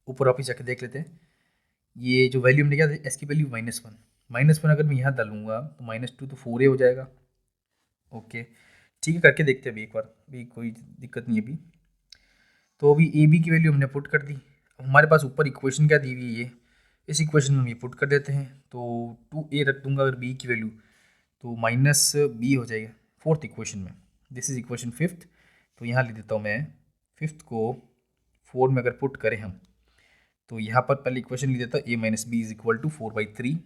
ऊपर वापस जाके देख लेते हैं। ये जो वैल्यू हमने क्या, एस की वैल्यू -1 अगर मैं यहाँ डालूंगा तो -2 तो 4a हो जाएगा। ओके ठीक है, करके देखते हैं अभी एक बार, अभी कोई दिक्कत नहीं है अभी। तो अभी ए बी की वैल्यू हमने पुट कर दी। अब हमारे पास ऊपर इक्वेशन क्या दी हुई है, ये इस इक्वेशन में हम ये पुट कर देते हैं। तो 2a रख दूंगा अगर बी की वैल्यू, तो -b हो जाएगा फोर्थ इक्वेशन में। दिस इज इक्वेशन फिफ्थ, तो यहाँ लिख देता हूँ मैं, फिफ्थ को 4 में अगर पुट करें हम, तो यहाँ पर पहले इक्वेशन लिख देता हूँ a minus B is equal to 4/3,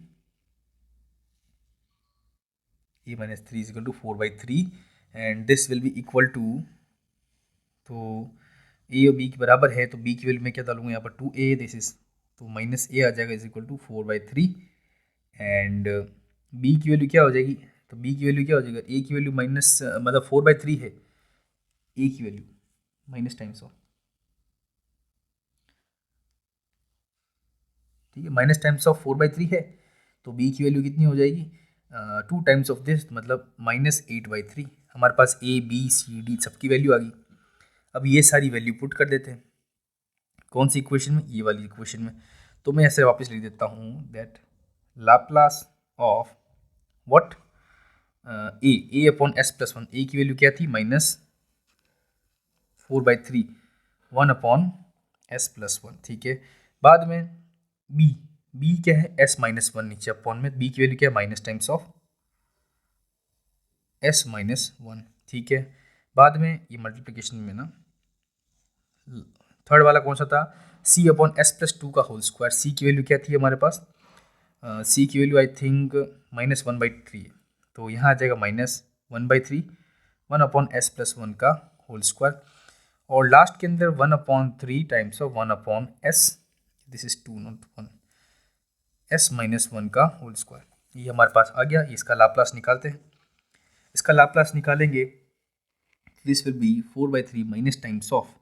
a minus 3 is equal to 4/3 and this will be equal to, तो ए और बी के बराबर है, तो बी की वैल्यू मैं क्या डालूंगा यहाँ पर 2a, दिस इज, तो -a आ जाएगा is equal to 4/3 and B की वैल्यू क्या हो जाएगी, तो बी की वैल्यू क्या हो जाएगा, ए की वैल्यू माइनस मतलब 4/3 है, ए की वैल्यू माइनस टाइम्स ऑफ, ठीक है, माइनस टाइम्स ऑफ 4/3 है, तो बी की वैल्यू कितनी हो जाएगी, 2 टाइम्स ऑफ दिस, मतलब -8/3। हमारे पास ए बी सी डी सबकी वैल्यू आ गई। अब ये सारी वैल्यू पुट कर देते हैं, कौन सी इक्वेशन में, ये वाली इक्वेशन में। तो मैं ऐसे वापस लिख देता हूँ that Laplace of what, a upon s plus one, a की वैल्यू क्या थी -4/3, 1/s+1, ठीक है। बाद में बी, बी क्या है s-1 नीचे अपॉन में, बी की वैल्यू क्या है माइनस टाइम्स ऑफ s-1, ठीक है। बाद में ये मल्टीप्लिकेशन में ना, थर्ड वाला कौन सा था, c/s+2 का होल स्क्वायर, सी की वैल्यू क्या थी हमारे पास, सी की वैल्यू आई थिंक -1/3 है, तो यहाँ आ जाएगा -1/3, 1/s+1 का होल स्क्वायर, और लास्ट के अंदर 1/3 times of 1/s, this is 2 not 1, s-1 का होल स्क्वायर, ये हमारे पास आ गया। इसका लाप्लास निकालते हैं, इसका लाप्लास निकालेंगे, this will B 4/3 minus times of,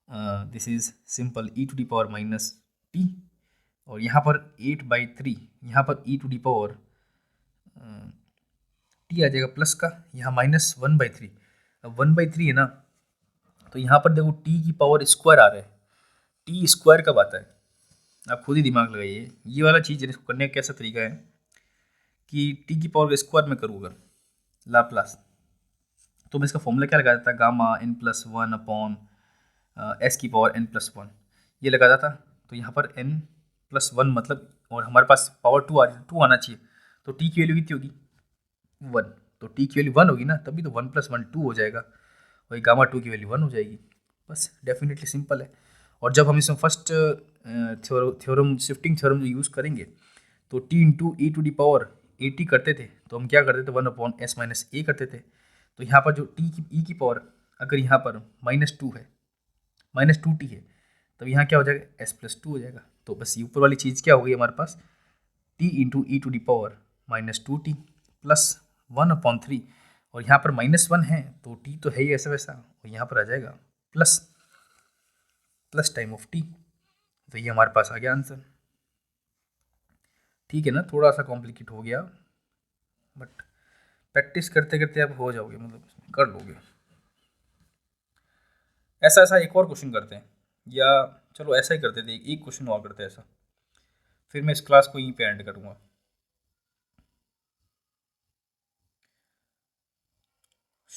this is simple e⁻t, और यहाँ पर 8/3, यहाँ पर e⁻t आ जाएगा प्लस का, यहाँ -1/3। अब 1/3 है ना, तो यहाँ पर देखो t की पावर स्क्वायर आ रहा है, टी स्क्वायर कब आता है, आप खुद ही दिमाग लगाइए। ये वाला चीज़ इसको करने का कैसा तरीका है कि टी की पावर स्क्वायर में करूँ अगर लाप्लास, तो मैं इसका फॉर्मूला क्या लगा देता, गामा n+1 अपॉन एस की पावर n+1, ये लगा देता। तो यहाँ पर n+1 मतलब, और हमारे पास पावर 2 आ रही है, 2 आना चाहिए, तो टी की वैल्यू कितनी होगी 1, तो टी की वैल्यू 1 होगी ना, तभी तो 1+1 2 हो जाएगा, और गामा 2 की वैल्यू 1 हो जाएगी, बस डेफिनेटली सिंपल है। और जब हम इसमें फर्स्ट थ्योरम शिफ्टिंग थ्योरम जो यूज़ करेंगे, तो t इंटू e⁻80 करते थे, तो हम क्या करते थे 1/s-a करते थे। तो यहाँ पर जो t की e की पावर, अगर यहाँ पर -2 है, -2t है, तब यहाँ क्या हो जाएगा s+2 हो जाएगा। तो बस ये ऊपर वाली चीज़ क्या हो गई हमारे पास, t इंटू e⁻−2t प्लस 1/3, और यहाँ पर -1 है, तो t तो है ही ऐसा वैसा, और यहाँ पर आ जाएगा प्लस टाइम ऑफ t, तो ये हमारे पास आ गया आंसर। ठीक है ना, थोड़ा सा कॉम्प्लिकेट हो गया, बट प्रैक्टिस करते करते आप हो जाओगे, मतलब कर लोगे। ऐसा एक और क्वेश्चन करते हैं, या चलो ऐसा ही करते थे, एक क्वेश्चन और करते हैं ऐसा, फिर मैं इस क्लास को यहीं पे एंड करूँगा।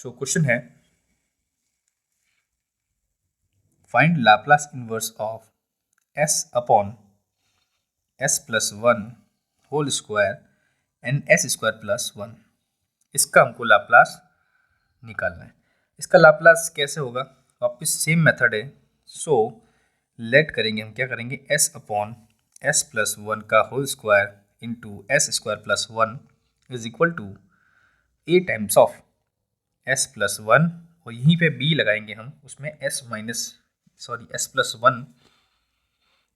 सो क्वेश्चन है find Laplace inverse of s upon s plus one whole square and s square plus one. इसका हमको लाप्लास निकालना है। इसका लाप्लास कैसे होगा? वापस सेम मेथड है। सो लेट करेंगे हम, क्या करेंगे, s upon s plus one का whole square into S square plus one is equal to a times of s plus one, और यहीं पे b लगाएंगे हम, उसमें s प्लस वन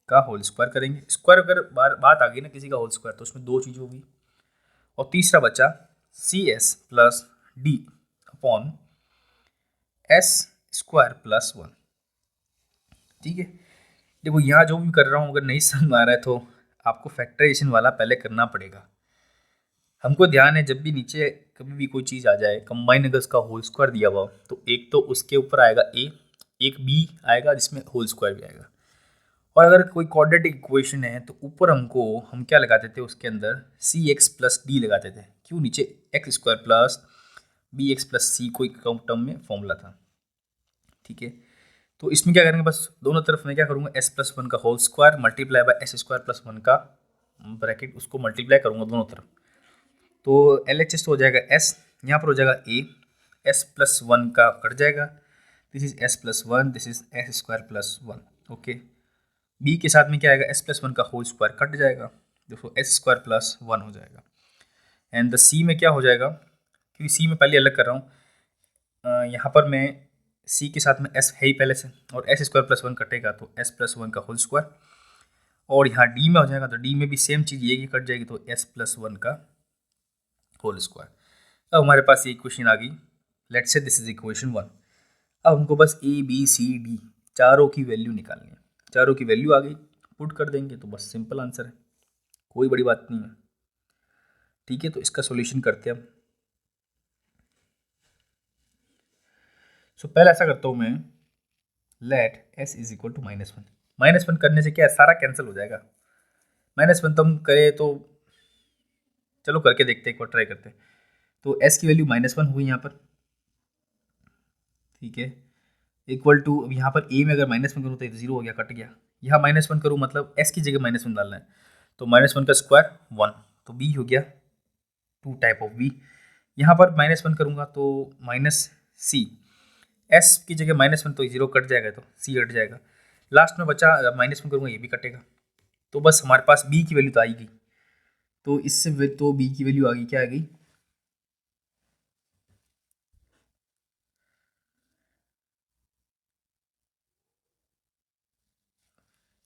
का होल स्क्वायर करेंगे। स्क्वायर अगर बात आ गई ना किसी का होल स्क्वायर, तो उसमें दो चीज़ होगी, और तीसरा बचा cs plus D upon S square plus one. ठीक है, देखो यहाँ जो भी कर रहा हूँ, अगर नहीं समझ आ रहा है तो आपको फैक्टराइजेशन वाला पहले करना पड़ेगा। हमको ध्यान है जब भी नीचे कभी भी कोई चीज़ आ जाए, कंबाइन अगर उसका होल स्क्वायर दिया हुआ, तो एक तो उसके ऊपर आएगा a, एक b आएगा जिसमें होल स्क्वायर भी आएगा। और अगर कोई क्वाड्रेटिक इक्वेशन है तो ऊपर हम क्या लगाते थे, उसके अंदर सी एक्स प्लस डी लगाते थे। क्यों? नीचे x square plus b x plus c कोई टर्म में फॉर्मूला था। ठीक है, तो इसमें क्या करेंगे, बस दोनों तरफ मैं क्या करूँगा, एस प्लस वन का whole square multiply by S square plus one का ब्रैकेट, उसको मल्टीप्लाई करूँगा दोनों तरफ। तो एल एच एस हो जाएगा एस, यहाँ पर हो जाएगा ए, एस प्लस वन का कट जाएगा, this is S plus one, this is S square plus one. Okay, B के साथ में क्या आएगा, एस प्लस वन का होल स्क्वायर कट जाएगा, देखो एस स्क्वायर प्लस वन हो जाएगा। एंड द सी में क्या हो जाएगा, क्योंकि सी में पहले अलग कर रहा हूँ, यहाँ पर मैं सी के साथ में एस है ही पहले से, और एस स्क्वायर प्लस वन कटेगा तो एस प्लस वन का होल स्क्वायर, और यहाँ डी में हो जाएगा तो डी में भी सेम चीज़ ये कट जाएगी, तो एस प्लस वन का होल स्क्वायर। अब हमारे पास ये इक्वेशन आ गई, let's say this is equation one. अब हमको बस ए बी सी डी चारों की वैल्यू निकालनी है। चारों की वैल्यू आ गई, पुट कर देंगे तो बस सिंपल आंसर है, कोई बड़ी बात नहीं है। ठीक है, तो इसका सॉल्यूशन करते हैं अब। सो पहले ऐसा करता हूँ मैं, let S is equal to minus one. Minus one करने से क्या है, सारा कैंसिल हो जाएगा। माइनस वन तो हम करें तो चलो करके देखते हैं, एक बार ट्राई करते हैं। तो एस की वैल्यू माइनस वन हुई यहाँ पर। ठीक है, इक्वल टू, अब यहाँ पर ए में अगर माइनस वन करूँ तो जीरो हो गया, कट गया। यहाँ माइनस वन करूँ मतलब एस की जगह माइनस वन डालना है, तो माइनस वन का स्क्वायर वन, तो बी हो गया टू टाइप ऑफ बी। यहाँ पर माइनस वन करूँगा तो माइनस सी, एस की जगह माइनस वन तो जीरो कट जाएगा, तो सी हट जाएगा। लास्ट में बचा माइनस वन करूँगा, ये भी कटेगा, तो बस हमारे पास बी की वैल्यू तो आएगी। तो इससे तो बी की वैल्यू आ गई, क्या आ गई,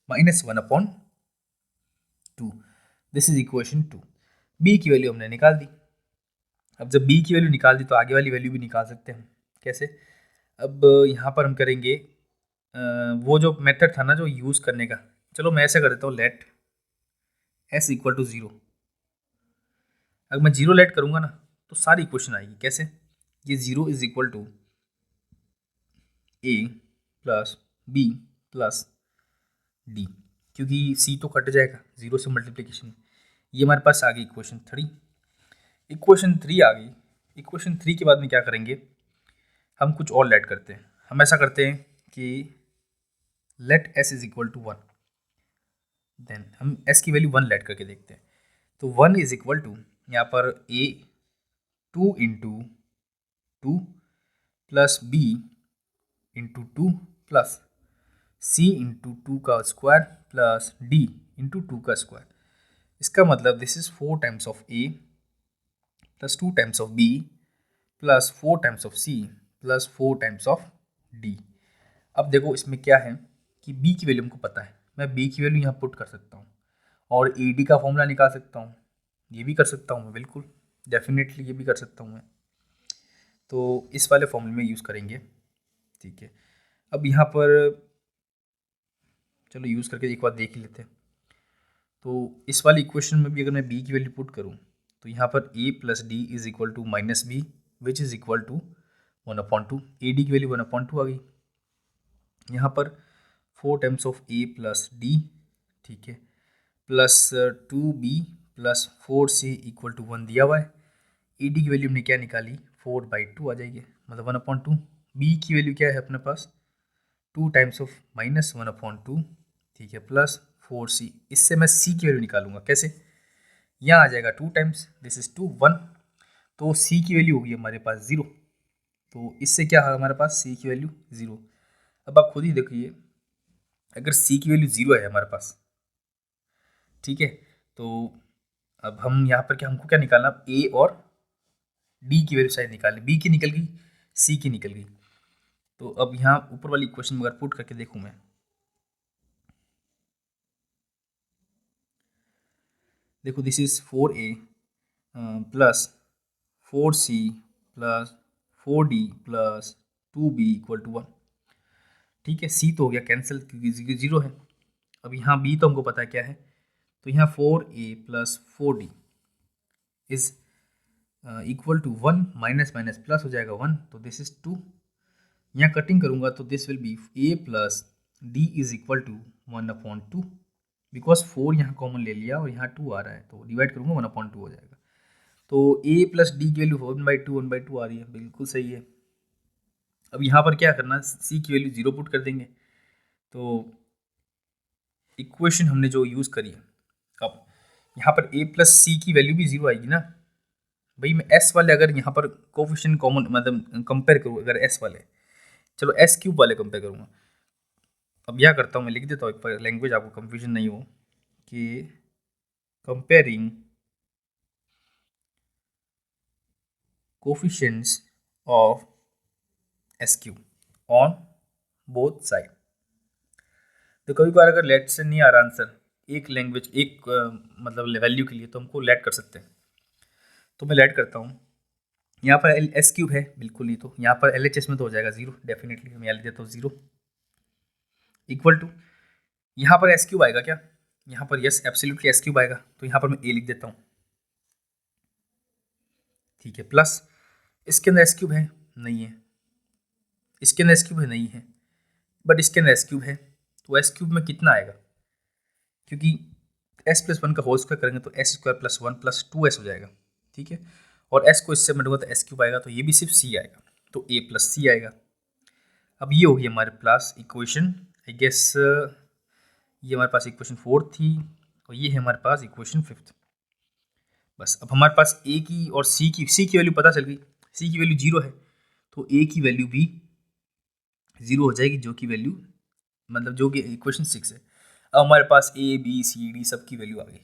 minus one upon two, this is equation two. B की वैल्यू हमने निकाल दी। अब जब बी की वैल्यू निकाल दी तो आगे वाली वैल्यू भी निकाल सकते हैं हम। कैसे? अब यहाँ पर हम करेंगे वो जो मेथड था ना जो यूज़ करने का, चलो मैं ऐसे कर देता हूँ, let S equal to zero. अगर मैं जीरो लेट करूँगा ना तो सारी इक्वेशन आएगी। कैसे? ये zero is equal to A plus B plus D, क्योंकि सी तो कट जाएगा जीरो से मल्टीप्लिकेशन। ये हमारे पास आ गई इक्वेशन थ्री। इक्वेशन थ्री आ गई। इक्वेशन थ्री के बाद में क्या करेंगे, हम कुछ और लेट करते हैं। हम ऐसा करते हैं कि let S is equal to one, then हम एस की वैल्यू वन लेट करके देखते हैं। तो वन इज इक्वल टू, यहाँ पर a two into two plus B into two plus c into two का square plus d into two का स्क्वायर। इसका मतलब this is four times of a plus two times of b plus four times of c plus four times of d. अब देखो इसमें क्या है कि बी की वैल्यू हमको पता है, मैं बी की वैल्यू यहाँ पुट कर सकता हूँ और ए डी का फॉर्मूला निकाल सकता हूँ। ये भी कर सकता हूँ मैं, बिल्कुल डेफिनेटली ये भी कर सकता हूँ मैं। तो इस वाले फॉर्मूले में यूज़ करेंगे। ठीक है, अब यहाँ पर चलो यूज़ करके एक बार देख ही लेते हैं। तो इस वाली इक्वेशन में भी अगर मैं बी की वैल्यू पुट करूँ तो यहाँ पर a plus d is equal to minus b which is equal to one upon two. A d की वैल्यू वन अपॉन टू आ गई। यहाँ पर four times of a plus d, ठीक है, plus two b plus four c equal to one दिया हुआ है। ए डी की वैल्यू हमने क्या निकाली, 4/2 आ जाएगी, मतलब 1/2। बी की वैल्यू क्या है अपने पास, 2 टाइम्स ऑफ माइनस 1/2, ठीक है, प्लस 4c। इससे मैं c की वैल्यू निकालूंगा, कैसे, यहाँ आ जाएगा 2 टाइम्स, दिस इज 2 1, तो c की वैल्यू होगी हमारे पास 0। तो इससे क्या है हमारे पास, c की वैल्यू 0। अब आप खुद ही देखिए, अगर c की वैल्यू 0 है हमारे पास, ठीक है, तो अब हम यहाँ पर क्या, हमको क्या निकालना, a और d की वैल्यू शायद निकालनी, b की निकल गई, c की निकल गई। तो अब यहाँ ऊपर वाली इक्वेशन में अगर पुट करके देखूँ मैं, देखो this is 4a plus 4c plus 4d plus 2b equal to 1, ठीक है। c तो हो गया कैंसिल क्योंकि 0 है। अब यहाँ b तो हमको पता है क्या है, तो यहाँ 4a प्लस 4d is equal to 1, minus minus plus हो जाएगा 1, तो दिस इज 2। यहाँ कटिंग करूँगा तो this will be a plus d is equal to 1/2, because 4 यहाँ कॉमन ले लिया और यहाँ 2 आ रहा है, तो डिवाइड करूँगा 1/2 हो जाएगा। तो a प्लस डी की वैल्यू 1/2 आ रही है, बिल्कुल सही है। अब यहाँ पर क्या करना, c की वैल्यू 0 पुट कर देंगे, तो इक्वेशन हमने जो यूज़ करी है, अब यहाँ पर a प्लस सी की वैल्यू भी 0 आएगी ना भाई। मैं s वाले अगर यहाँ पर कोफिशिएंट कॉमन मतलब कंपेयर करूँ, अगर s वाले, चलो s क्यूब वाले कंपेयर करूँगा। अब यह करता हूँ, मैं लिख देता हूँ एक लैंग्वेज, आपको कंफ्यूजन नहीं हो, कि comparing coefficients of s cube on both side. तो कभी बार अगर लेट से नहीं आ रहा आंसर एक लैंग्वेज, एक मतलब वैल्यू के लिए, तो हमको लेट कर सकते हैं। तो मैं लेट करता हूँ, यहाँ पर एस क्यूब है बिल्कुल ही, तो यहाँ पर एल एच एस में तो हो जाएगा 0 डेफिनेटली, मैं लिख देता हूँ 0 इक्वल टू, यहाँ पर एस क्यूब आएगा क्या, यहाँ पर यस एब्सोल्युटली एस क्यूब आएगा, तो यहाँ पर मैं ए लिख देता हूँ, ठीक है, प्लस इसके अंदर एस क्यूब है नहीं है, इसके अंदर एस क्यूब है नहीं है, बट इसके अंदर एस क्यूब है, तो एस क्यूब में कितना आएगा, क्योंकि एस प्लस 1 का होल स्क्वायर करेंगे तो S square plus 1 plus 2s हो जाएगा, ठीक है। और एस को इससे मटूंगा तो एस क्यूब आएगा, तो ये भी सिर्फ सी आएगा, तो ए प्लस सी आएगा। अब ये होगी हमारे पास इक्वेशन, आई गेस ये हमारे पास इक्वेशन 4 थी, और ये है हमारे पास इक्वेशन 5। बस अब हमारे पास ए की और सी की वैल्यू पता चल गई, सी की वैल्यू 0 है, तो ए की वैल्यू भी 0 हो जाएगी, जो की वैल्यू मतलब जो कि इक्वेशन 6 है। अब हमारे पास ए बी सी डी सब की वैल्यू आ गई।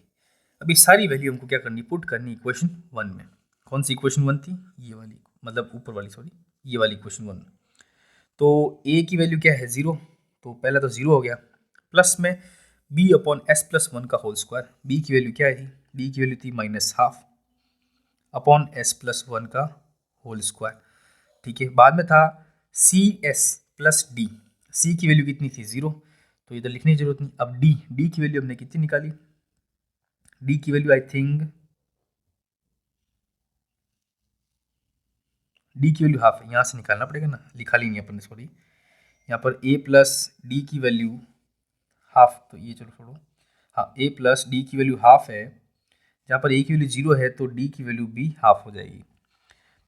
अब ये सारी वैल्यू हमको क्या करनी, पुट करनी इक्वेशन 1 में। कौन सी इक्वेशन 1 थी, ये वाली, मतलब ऊपर वाली, सॉरी ये वाली इक्वेशन 1 में। तो ए की वैल्यू क्या है 0, तो पहला तो 0 हो गया, प्लस में बी अपॉन एस प्लस 1 का होल स्क्वायर, बी की वैल्यू क्या थी, बी की वैल्यू थी -12 अपॉन एस प्लस 1 का होल स्क्वायर, ठीक है। बाद में था सी एस प्लस डी, सी की वैल्यू कितनी थी 0, तो इधर लिखने की जरूरत नहीं। अब डी की वैल्यू हमने कितनी निकाली, डी की वैल्यू आई थिंक डी की वैल्यू हाफ है, यहाँ से निकालना पड़ेगा ना, लिखा ली नहीं अपन ने, सॉरी। यहाँ पर ए प्लस डी की वैल्यू हाफ, तो ये चलो छोड़ो, हाँ ए प्लस डी की वैल्यू हाफ है, जहाँ पर ए की वैल्यू 0 है तो डी की वैल्यू भी हाफ हो जाएगी।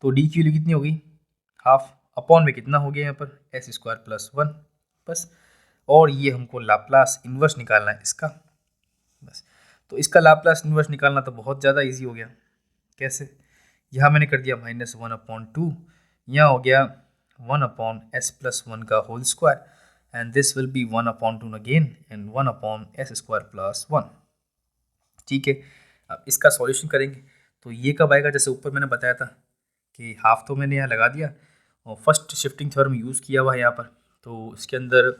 तो डी की वैल्यू कितनी होगी, हाफ, अपॉन में कितना हो गया यहाँ पर एस स्क्वायर प्लस 1, बस। और ये हमको लाप्लास इन्वर्स निकालना है इसका, बस। तो इसका लाप्लास इन्वर्स निकालना तो बहुत ज़्यादा ईजी हो गया, कैसे, यहाँ मैंने कर दिया -1/2, यहाँ हो गया 1/s+1 का whole square, and this will be 1/2 again and 1/s² + 1, ठीक है। अब इसका सॉल्यूशन करेंगे तो ये कब आएगा, जैसे ऊपर मैंने बताया था कि हाफ तो मैंने यहाँ लगा दिया और फर्स्ट शिफ्टिंग थ्योरम यूज़ किया हुआ है यहाँ पर। तो इसके अंदर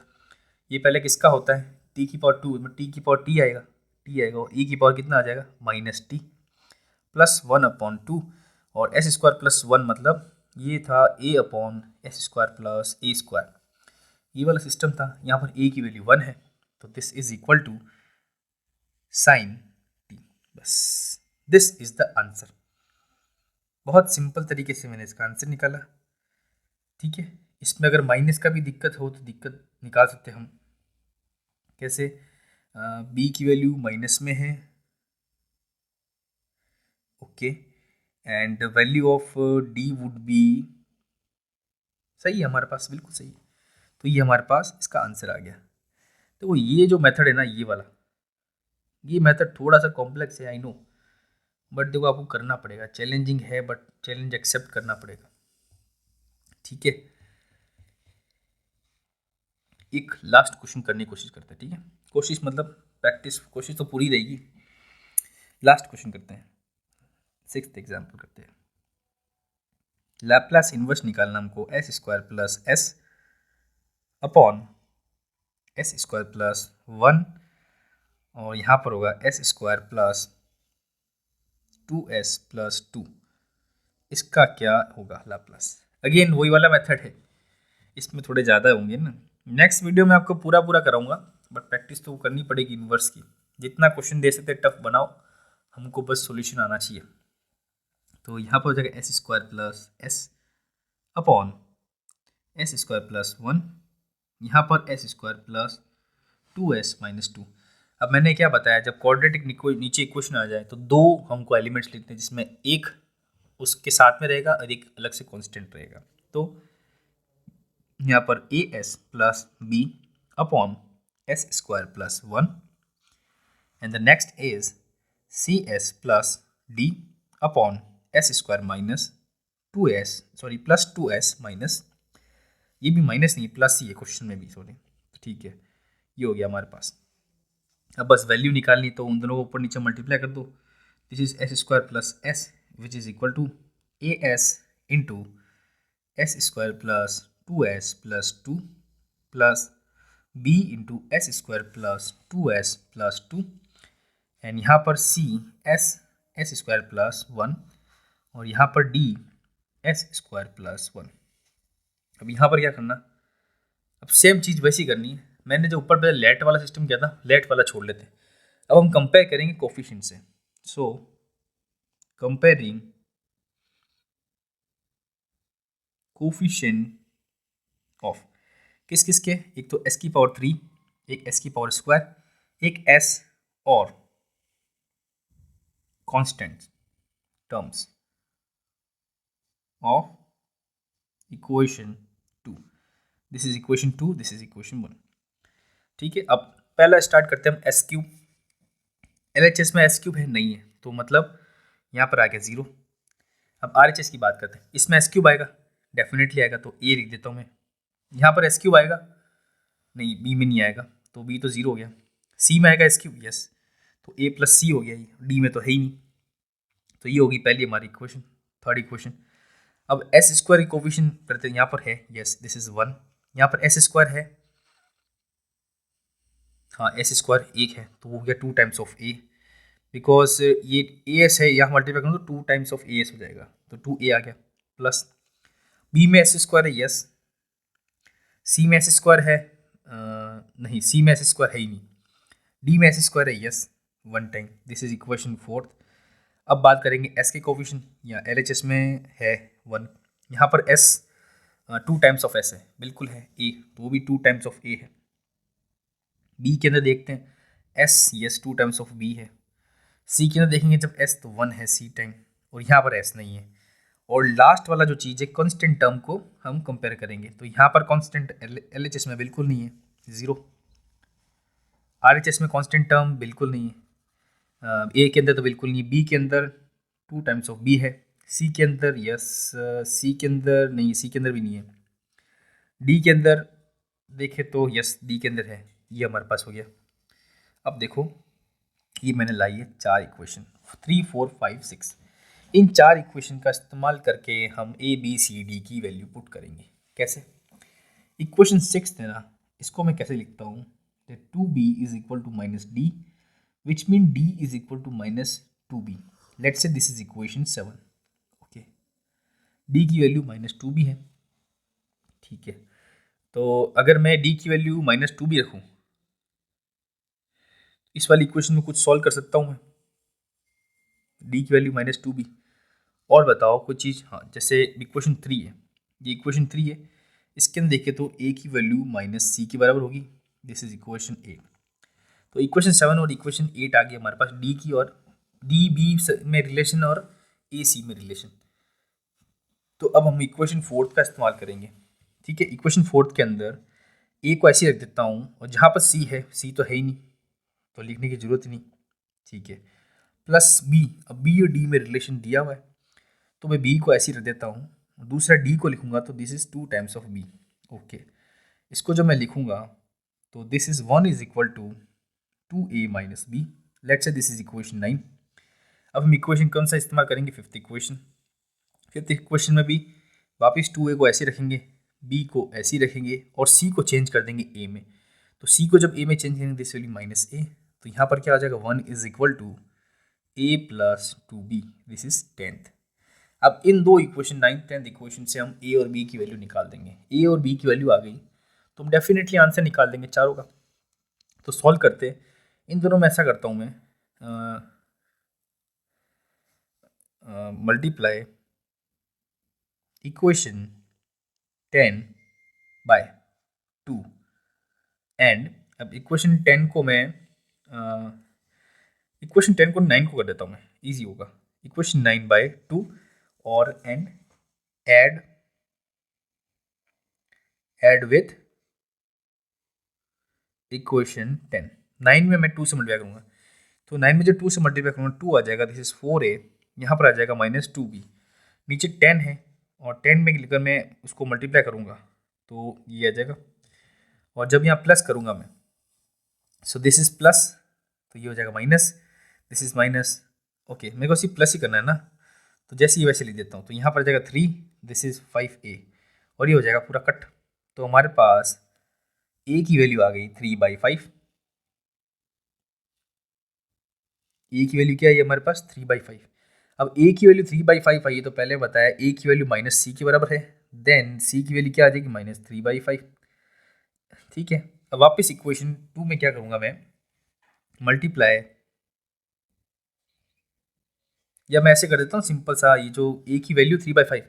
ये पहले किसका होता है, t⁻2 में t आएगा, और e की पावर कितना आ जाएगा -t + 1/2, और s² + 1 मतलब ये था a/s² + a², ये वाला सिस्टम था। यहाँ पर a की वैल्यू 1 है, तो this is equal to sin t, बस दिस इज द आंसर। बहुत सिंपल तरीके से मैंने इसका आंसर निकाला, ठीक है। इसमें अगर माइनस का भी दिक्कत हो तो दिक्कत निकाल सकते हम, कैसे, b की वैल्यू माइनस में है, okay, and value of D would be, सही है हमारे पास, बिल्कुल सही है। तो ये हमारे पास इसका आंसर आ गया। तो ये जो मेथड है ना, ये वाला, ये मेथड थोड़ा सा कॉम्प्लेक्स है, आई नो, बट देखो आपको करना पड़ेगा, चैलेंजिंग है बट चैलेंज एक्सेप्ट करना पड़ेगा, ठीक है। एक लास्ट क्वेश्चन करने की कोशिश करते हैं, ठीक है, कोशिश मतलब प्रैक्टिस, कोशिश तो पूरी रहेगी। लास्ट क्वेश्चन करते हैं, सिक्स्थ एग्जाम्पल करते हैं। लैप्लास इन्वर्स निकालना हमको S square plus S upon S square plus 1, और यहाँ पर होगा S square plus 2s plus 2, इसका क्या होगा लाप्लास। अगेन वही वाला मेथड है, इसमें थोड़े ज़्यादा होंगे ना। नेक्स्ट वीडियो में आपको पूरा पूरा कराऊंगा, बट प्रैक्टिस तो करनी पड़ेगी इन्वर्स की। जितना क्वेश्चन दे सकते टफ बनाओ, हमको बस सॉल्यूशन आना चाहिए। तो यहाँ पर हो जाएगा S square plus S upon S square plus 1, यहाँ पर S square plus 2s minus 2। अब मैंने क्या बताया, जब क्वाड्रेटिक नीचे इक्वेशन आ जाए तो दो हमको एलिमेंट्स लिखते हैं, जिसमें एक उसके साथ में रहेगा और एक अलग से कांस्टेंट रहेगा। तो यहाँ पर A S plus B upon S square plus 1, and the next is C S plus D upon S square minus 2s, sorry plus 2s minus, ये भी माइनस नहीं प्लस ही है क्वेश्चन में भी, सॉरी, ठीक है। ये हो गया हमारे पास। अब बस वैल्यू निकालनी, तो उन दोनों को ऊपर नीचे मल्टीप्लाई कर दो। This is S square plus S which is equal to A S into S square plus 2s plus 2 plus B into S square plus 2s plus 2, and यहाँ पर C S S square plus 1, और यहाँ पर D S square plus 1। अब यहाँ पर क्या करना, अब सेम चीज़ वैसी करनी है। मैंने जो ऊपर पहले लेट वाला सिस्टम किया था, लेट वाला छोड़ लेते हैं। अब हम कंपेयर करेंगे कोफिशिएंट से। सो कंपेयरिंग कोफिशिएंट ऑफ किस किस के, एक तो s की पावर 3, एक s की पावर स्क्वायर, एक s और constant terms of equation 2। This is equation 2, this is equation 1, ठीक है। अब पहला स्टार्ट करते हैं हम एस क्यूब। LHS में एस क्यूब है नहीं है, तो मतलब यहाँ पर आ गया 0। अब RHS की बात करते हैं, इसमें एस क्यूब आएगा, डेफिनेटली आएगा, तो ए लिख देता हूँ मैं। यहाँ पर एस क्यूब आएगा नहीं, बी में नहीं आएगा, तो बी तो 0 हो गया। सी में आएगा एस क्यूब, यस, तो ए प्लस सी हो गया, ये डी में तो है ही नहीं। तो ये होगी पहली हमारी इक्वेशन, थर्ड इक्वेशन। अब एस स्क्वायर की कोफिशिएंट करते हैं, यहाँ पर है, यस दिस इज 1, यहाँ पर एस स्क्वायर है, हाँ एस स्क्वायर 1 है, तो वो हो गया 2 टाइम्स ऑफ ए, बिकॉज ये ए एस है, यहाँ मल्टीप्लाई करूँगा तो 2 टाइम्स ऑफ ए एस हो जाएगा, तो 2a आ गया, प्लस बी में एस स्क्वायर है, यस, सी में एस स्क्वायर है, नहीं सी में एस स्क्वायर है ही नहीं, डी में एस स्क्वायर है, yes 1 time, this is equation 4th। अब बात करेंगे एस के कोफिशिएंट, या LHS में है 1, यहाँ पर एस 2 टाइम्स ऑफ एस है, बिल्कुल है, ए तो वो भी 2 टाइम्स ऑफ ए है। बी के अंदर देखते हैं S, yes 2 times of B है। सी के अंदर देखेंगे जब एस तो 1 है सी टाइम, और यहाँ पर एस नहीं है। और लास्ट वाला जो चीज़ है कांस्टेंट टर्म को हम कंपेयर करेंगे, तो यहाँ पर कांस्टेंट LHS में बिल्कुल नहीं है, 0। RHS में कांस्टेंट टर्म बिल्कुल नहीं है, ए के अंदर तो बिल्कुल नहीं, बी के अंदर 2 टाइम्स ऑफ बी है, सी के अंदर यस, सी के अंदर नहीं, सी के अंदर भी नहीं है, डी के अंदर देखे तो यस डी के अंदर है, ये हमारे पास हो गया। अब देखो ये मैंने लाई है 4 इक्वेशन, 3 4 5 6, इन 4 इक्वेशन का इस्तेमाल करके हम ए बी सी डी की वैल्यू पुट करेंगे। कैसे, इक्वेशन 6 है ना, इसको मैं कैसे लिखता हूँ, 2b is equal to minus D, which mean d is equal to minus 2b। Let's say this is equation 7, okay, d की वैल्यू माइनस 2b है, ठीक है। तो अगर मैं d की वैल्यू माइनस 2b रखूँ, इस वाली इक्वेशन में कुछ सॉल्व कर सकता हूँ मैं, d की वैल्यू माइनस 2b। और बताओ कोई चीज़, हाँ जैसे इक्वेशन 3 है, ये इक्वेशन 3 है, इसके अंदर देखें तो a की वैल्यू माइनस सी के बराबर होगी, दिस इज इक्वेशन 8। तो इक्वेशन 7 और इक्वेशन 8 आ गई हमारे पास d की, और d b में रिलेशन और ए सी में रिलेशन। तो अब हम इक्वेशन फोर्थ का इस्तेमाल करेंगे। ठीक है, इक्वेशन फोर्थ के अंदर ए को ऐसे रख देता हूँ और जहाँ पर सी है, सी तो है ही नहीं तो लिखने की ज़रूरत ही नहीं। ठीक है, प्लस बी, अब बी और डी में रिलेशन दिया हुआ है तो मैं बी को ऐसे ही रख देता हूँ, दूसरा डी को लिखूंगा तो this is 2 times of B. Okay, इसको जब मैं लिखूंगा तो this is 1 is equal to 2a minus B. Let's say this is equation 9। अब हम इक्वेशन कौन सा इस्तेमाल करेंगे, फिफ्थ इक्वेशन। फिफ्थ इक्वेशन में भी वापस 2a को ऐसे रखेंगे, b को ऐसे ही रखेंगे और c को चेंज कर देंगे a में। तो c को जब a में चेंज करेंगे this will be minus a, तो यहाँ पर क्या आ जाएगा 1 is equal to a plus 2b, this is 10th। अब इन दो इक्वेशन 9th 10th इक्वेशन से हम a और b की वैल्यू निकाल देंगे। a और b की वैल्यू आ गई तो हम डेफिनेटली आंसर निकाल देंगे चारों का। तो सॉल्व करते हैं, इन दोनों में ऐसा करता हूँ मैं, मल्टीप्लाई इक्वेशन 10 बाय 2 एंड अब इक्वेशन 10 को मैं इक्वेशन 10 को 9 को कर देता हूँ मैं, इजी होगा। इक्वेशन 9 बाय 2 और एंड ऐड विथ इक्वेशन 10। 9 में मैं 2 से मल्टीप्लाई करूँगा तो 9 में जो 2 से मल्टीप्लाई करूँगा 2 आ जाएगा, दिस इज 4a, यहाँ पर आ जाएगा माइनस 2b। नीचे 10 है और 10 में लेकर मैं उसको मल्टीप्लाई करूँगा तो ये आ जाएगा, और जब यहाँ प्लस करूँगा मैं सो दिस इज प्लस, तो ये हो जाएगा minus, this is minus. Okay, मेरे को सिर्फ प्लस ही करना है ना, तो जैसे ही वैसे लिख देता हूँ तो यहाँ पर आ जाएगा 3, दिस इज 5a और ये हो जाएगा पूरा कट। तो हमारे पास a की वैल्यू आ गई 3/5। a की वैल्यू क्या है हमारे पास 3/5। अब a की वैल्यू 3/5 आई तो पहले बताया a की वैल्यू माइनस c के बराबर है, देन c की वैल्यू क्या आ जाएगी माइनस 3/5। ठीक है, अब वापस इक्वेशन 2 में क्या करूँगा मैं, मल्टीप्लाई, या मैं ऐसे कर देता हूँ सिंपल सा, ये जो a की वैल्यू 3/5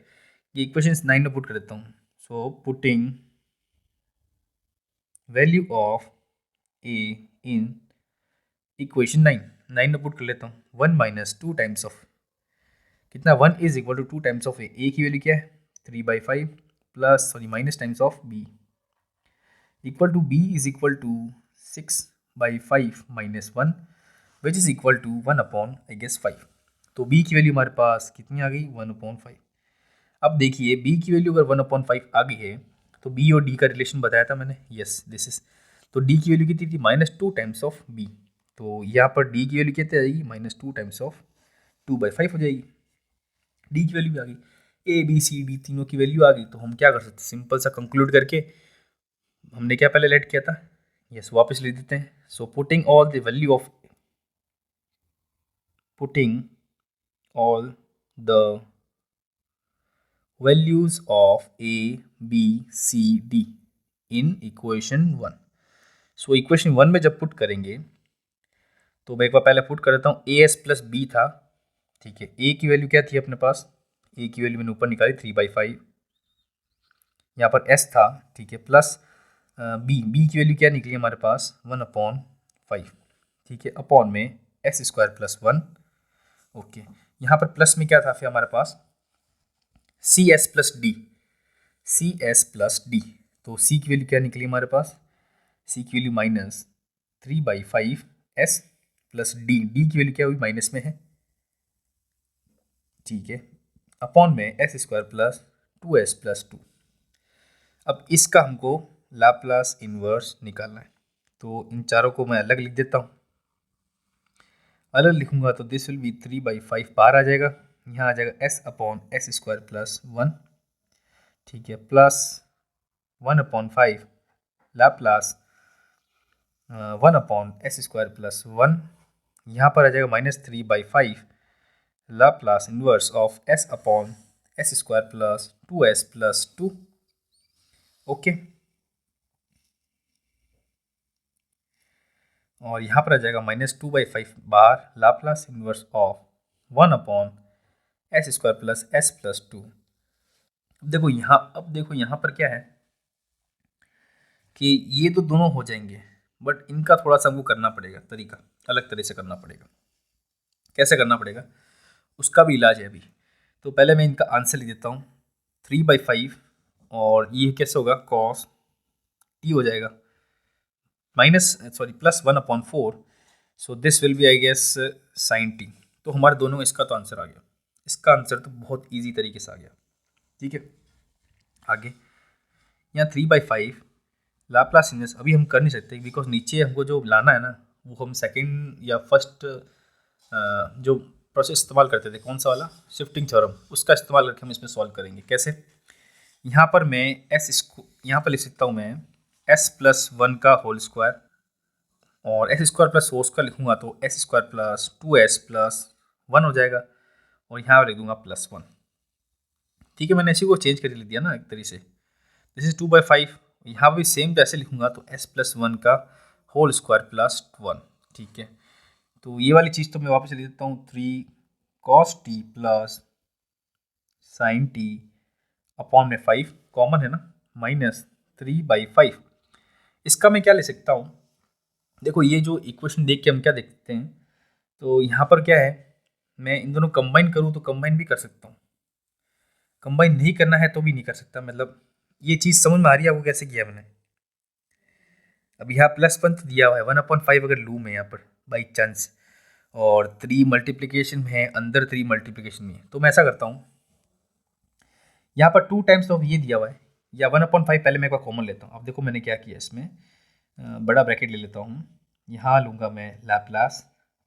ये इक्वेशन 9 में पुट कर देता हूँ। So putting value of a in equation 9 में पुट कर लेता हूँ, 1 माइनस 2 टाइम्स ऑफ कितना 1 is equal to 2 times of a की वैल्यू क्या है 3/5 plus sorry minus times of b equal to b is equal to 6/5 minus 1 which is equal to 1 upon I guess 5। तो b की वैल्यू हमारे पास कितनी आ गई 1/5। अब देखिए b की वैल्यू अगर 1/5 आ गई है तो b और d का रिलेशन बताया था मैंने, यस दिस इज, तो d की वैल्यू कितनी थी -2 टाइम्स ऑफ b, तो यहाँ पर d की वैल्यू कितनी आ जाएगी -2 टाइम्स ऑफ 2/5 हो जाएगी। डी की वैल्यू भी आ गई, ए बी सी डी तीनों की वैल्यू आ गई, तो हम क्या कर सकते हैं सिंपल सा कंक्लूड करके, हमने क्या पहले लेट किया था, यस वापस लिख देते हैं। So putting all the value of putting all the values of A B C D in equation 1। So equation 1 में जब पुट करेंगे तो मैं एक बार पहले पुट कर देता हूँ, ए एस प्लस बी था, ठीक है, ए की वैल्यू क्या थी अपने पास, ए की वैल्यू मैंने ऊपर निकाली 3/5, यहाँ पर एस था, ठीक है, प्लस बी की वैल्यू क्या निकली हमारे पास 1/5, ठीक है, अपॉन में s² + 1। ओके, यहाँ पर प्लस में क्या था फिर हमारे पास cs प्लस डी, तो c की वैल्यू क्या निकली हमारे पास, c की वैल्यू -3/5 s प्लस डी की वैल्यू क्या हुई माइनस में है, ठीक है, अपॉन में s² + 2s + 2। अब इसका हमको लाप्लास इन्वर्स निकालना है, तो इन चारों को मैं अलग लिख देता हूँ। अलग लिखूंगा तो दिस विल बी 3/5 बाहर आ जाएगा, यहाँ आ जाएगा s/s² + 1, ठीक है, प्लस 1/5 लाप्लास 1/s² + 1, यहाँ पर आ जाएगा -3/5 Laplace inverse of s/s² + 2s + 2। Okay, और यहाँ पर आ जाएगा -2/5 बाहर Laplace inverse of 1/s² + s + 2। अब देखो यहाँ पर क्या है कि ये तो दोनों हो जाएंगे, बट इनका थोड़ा सा हमको करना पड़ेगा, तरीका अलग तरह से करना पड़ेगा। कैसे करना पड़ेगा उसका भी इलाज है अभी। तो पहले मैं इनका आंसर लिख देता हूँ 3/5 और ये कैसे होगा कॉस टी हो जाएगा +1/4 so this will be I guess sine T. तो हमारे दोनों इसका तो आंसर आ गया। इसका आंसर तो बहुत ईजी तरीके से आ गया। ठीक है, आगे यहाँ 3/5 लाप्लास इन्वर्स अभी हम कर नहीं सकते बिकॉज नीचे हमको जो लाना है ना वो हम सेकंड या फर्स्ट जो प्रोसेस इस्तेमाल करते थे कौन सा वाला शिफ्टिंग थ्योरम उसका इस्तेमाल करके हम इसमें सॉल्व करेंगे। कैसे, यहाँ पर मैं यहाँ पर लिख सकता हूँ मैं s+1 का होल स्क्वायर और s² प्लस सोर्स का लिखूंगा तो s² + 2s+1 हो जाएगा और यहाँ पर लिख दूंगा +1। ठीक है, मैंने इसी को चेंज करके लिख दिया ना एक तरीके से। दिस इज 2/5, यहाँ भी सेम वैसे लिखूंगा तो s+1 का होल स्क्वायर +1। ठीक है, तो ये वाली चीज़ तो मैं वापस लिख देता हूँ 3 cos t plus sin t upon में 5 कॉमन है ना -3/5। इसका मैं क्या ले सकता हूँ, देखो ये जो इक्वेशन देख के हम क्या देखते हैं तो यहाँ पर क्या है, मैं इन दोनों कंबाइन करूँ तो कंबाइन भी कर सकता हूँ, कंबाइन नहीं करना है तो भी नहीं कर सकता। मतलब ये चीज़ समझ में आ रही है आपको कैसे किया मैंने। अब यहाँ +1 तो दिया हुआ है 1/5 अगर लूँ मैं यहाँ पर बाई चांस और 3 मल्टीप्लिकेशन में है अंदर 3 मल्टीप्लिकेशन में है तो मैं ऐसा करता हूँ यहाँ पर 2 टाइम्स ऑफ ये दिया हुआ है या 1/5 पहले मैं एक बार कॉमन लेता हूँ। अब देखो मैंने क्या किया इसमें बड़ा ब्रैकेट ले लेता हूँ, यहाँ लूँगा मैं लैप्लास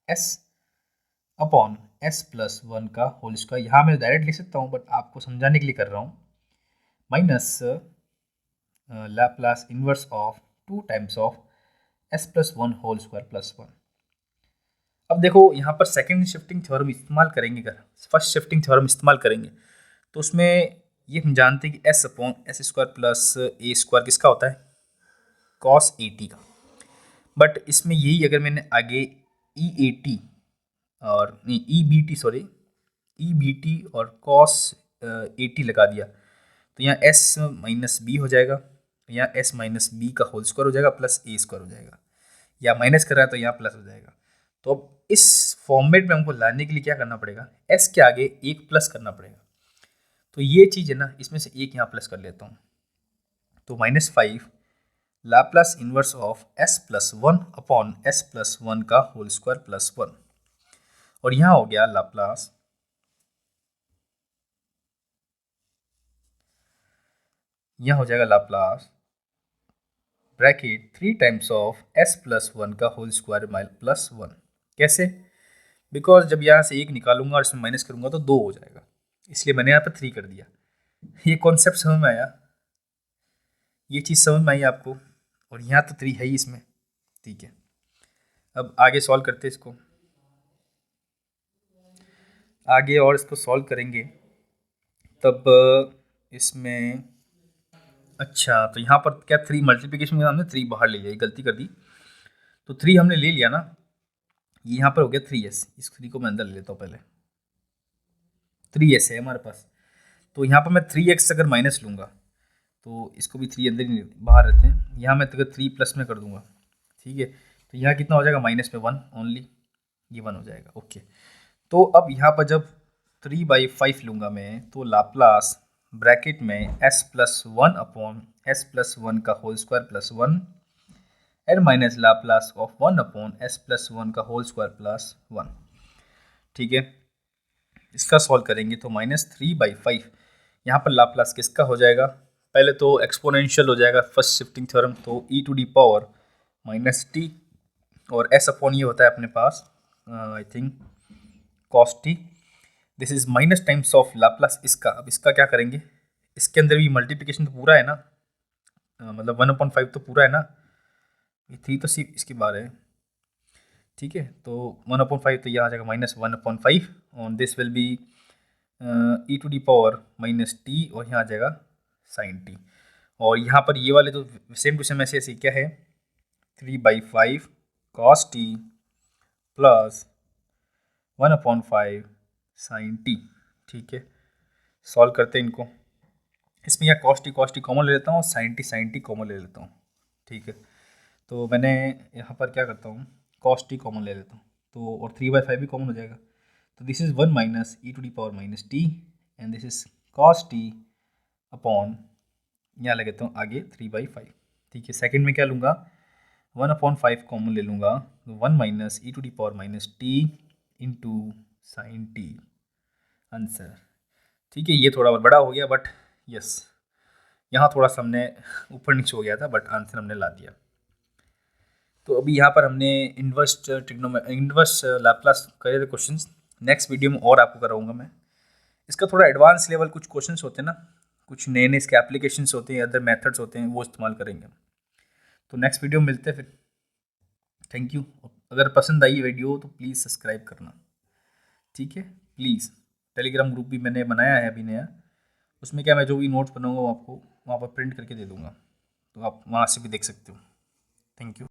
s अपॉन s+1 का होल स्क्वायर। यहाँ मैं डायरेक्ट लिख सकता हूँ बट आपको समझाने के लिए कर रहा हूँ minus Laplace inverse of 2 times of s+1 whole square +1। अब देखो यहाँ पर सेकंड शिफ्टिंग थ्योरम इस्तेमाल करेंगे, अगर फर्स्ट शिफ्टिंग थ्योरम इस्तेमाल करेंगे तो उसमें ये हम जानते हैं कि s/s² प्लस a² किसका होता है cos at का। बट इसमें यही अगर मैंने आगे EAT और नहीं EBT और cos at लगा दिया तो यहाँ s-b हो जाएगा, यहाँ s-b का होल स्क्वायर हो जाएगा प्लस a² हो जाएगा, या माइनस कर रहा है तो यहाँ प्लस हो जाएगा। तो अब इस फॉर्मेट में हमको लाने के लिए क्या करना पड़ेगा, s के आगे एक प्लस करना पड़ेगा। तो ये चीज़ है ना, इसमें से एक यहाँ प्लस कर लेता हूँ तो -5 Laplace inverse of s+1 upon s+1 का होल स्क्वायर +1 और यहाँ हो गया लाप्लास यहाँ हो जाएगा Laplace bracket 3 times of s+1 का होल स्क्वायर +1। कैसे, बिकॉज जब यहाँ से एक निकालूंगा और इसमें माइनस करूंगा तो 2 हो जाएगा, इसलिए मैंने यहाँ पर 3 कर दिया। ये कॉन्सेप्ट समझ में आया, ये चीज़ समझ में आई आपको, और यहाँ तो 3 है ही इसमें। ठीक है, अब आगे सॉल्व करते हैं इसको, आगे और इसको सॉल्व करेंगे तब इसमें अच्छा तो यहाँ पर क्या 3 मल्टीप्लिकेशन में हमने 3 बाहर ले लिया, गलती कर दी। तो 3 हमने ले लिया ना, ये यहाँ पर हो गया 3s, इस 3 को मैं अंदर ले लेता हूँ पहले, 3s है हमारे पास। तो यहाँ पर मैं 3x अगर माइनस लूँगा तो इसको भी 3 अंदर ही बाहर रहते हैं, यहाँ मैं अगर 3 प्लस में कर दूँगा। ठीक है, तो यहाँ कितना हो जाएगा -में 1 ओनली, ये 1 हो जाएगा। ओके, तो अब यहाँ पर जब 3/5 लूँगा मैं तो लाप्लास ब्रैकेट में s+1 अपॉन s+1 का whole square +1 and minus Laplace of 1 upon s+1 का होल स्क्वायर +1। ठीक है, इसका सॉल्व करेंगे तो -3/5 यहाँ पर लाप्लास किसका हो जाएगा, पहले तो एक्सपोनेंशियल हो जाएगा फर्स्ट शिफ्टिंग थ्योरम तो e⁻t और s अपॉन ये होता है अपने पास I think cos t, this is minus times of Laplace इसका। अब इसका क्या करेंगे, इसके अंदर भी मल्टीप्लिकेशन तो पूरा है ना, मतलब 1/5 तो पूरा है ना, ये 3 तो सिर्फ इसके बाहर है। ठीक है, तो 1/5 तो यहाँ आ जाएगा -1/5 और दिस विल बी e⁻t और यहाँ आ जाएगा sin t। और यहाँ पर ये वाले तो सेम टू सेम ऐसे ऐसे क्या है 3/5 cos t plus 1/5 sin t। ठीक है, सॉल्व करते हैं इनको, इसमें यहाँ cos t कॉमन ले लेता हूँ, sin t कॉमन ले लेता हूँ। ठीक है, तो मैंने यहाँ पर क्या करता हूँ cos t कॉमन ले लेता हूँ तो और 3/5 भी कॉमन हो जाएगा तो this is 1 - e⁻t and this is cos t upon, यहाँ लगाता हूँ आगे 3/5। ठीक है, सेकंड में क्या लूँगा, 1/5 कॉमन ले लूँगा, 1 minus e to the power minus T into sine T, answer. ठीक है, ये थोड़ा बड़ा हो गया बट यस, यहाँ थोड़ा सा हमने ऊपर नीचे हो गया था बट आंसर हमने ला दिया। तो अभी यहाँ पर हमने इन्वर्स लैप्लास करे थे क्वेश्चंस। नेक्स्ट वीडियो में और आपको कराऊंगा मैं। इसका थोड़ा एडवांस लेवल कुछ क्वेश्चंस होते हैं ना, कुछ नए नए इसके एप्लीकेशंस होते हैं, अदर मेथड्स होते हैं, वो इस्तेमाल करेंगे। तो नेक्स्ट वीडियो में मिलते हैं फिर। Thank you. अगर पसंद आई वीडियो तो प्लीज़ सब्सक्राइब करना, ठीक है प्लीज़। टेलीग्राम ग्रुप भी मैंने बनाया है अभी नया, उसमें क्या मैं जो भी नोट्स बनाऊंगा वो आपको वहाँ पर प्रिंट करके दे दूँगा, तो आप वहाँ से भी देख सकते हो। Thank you.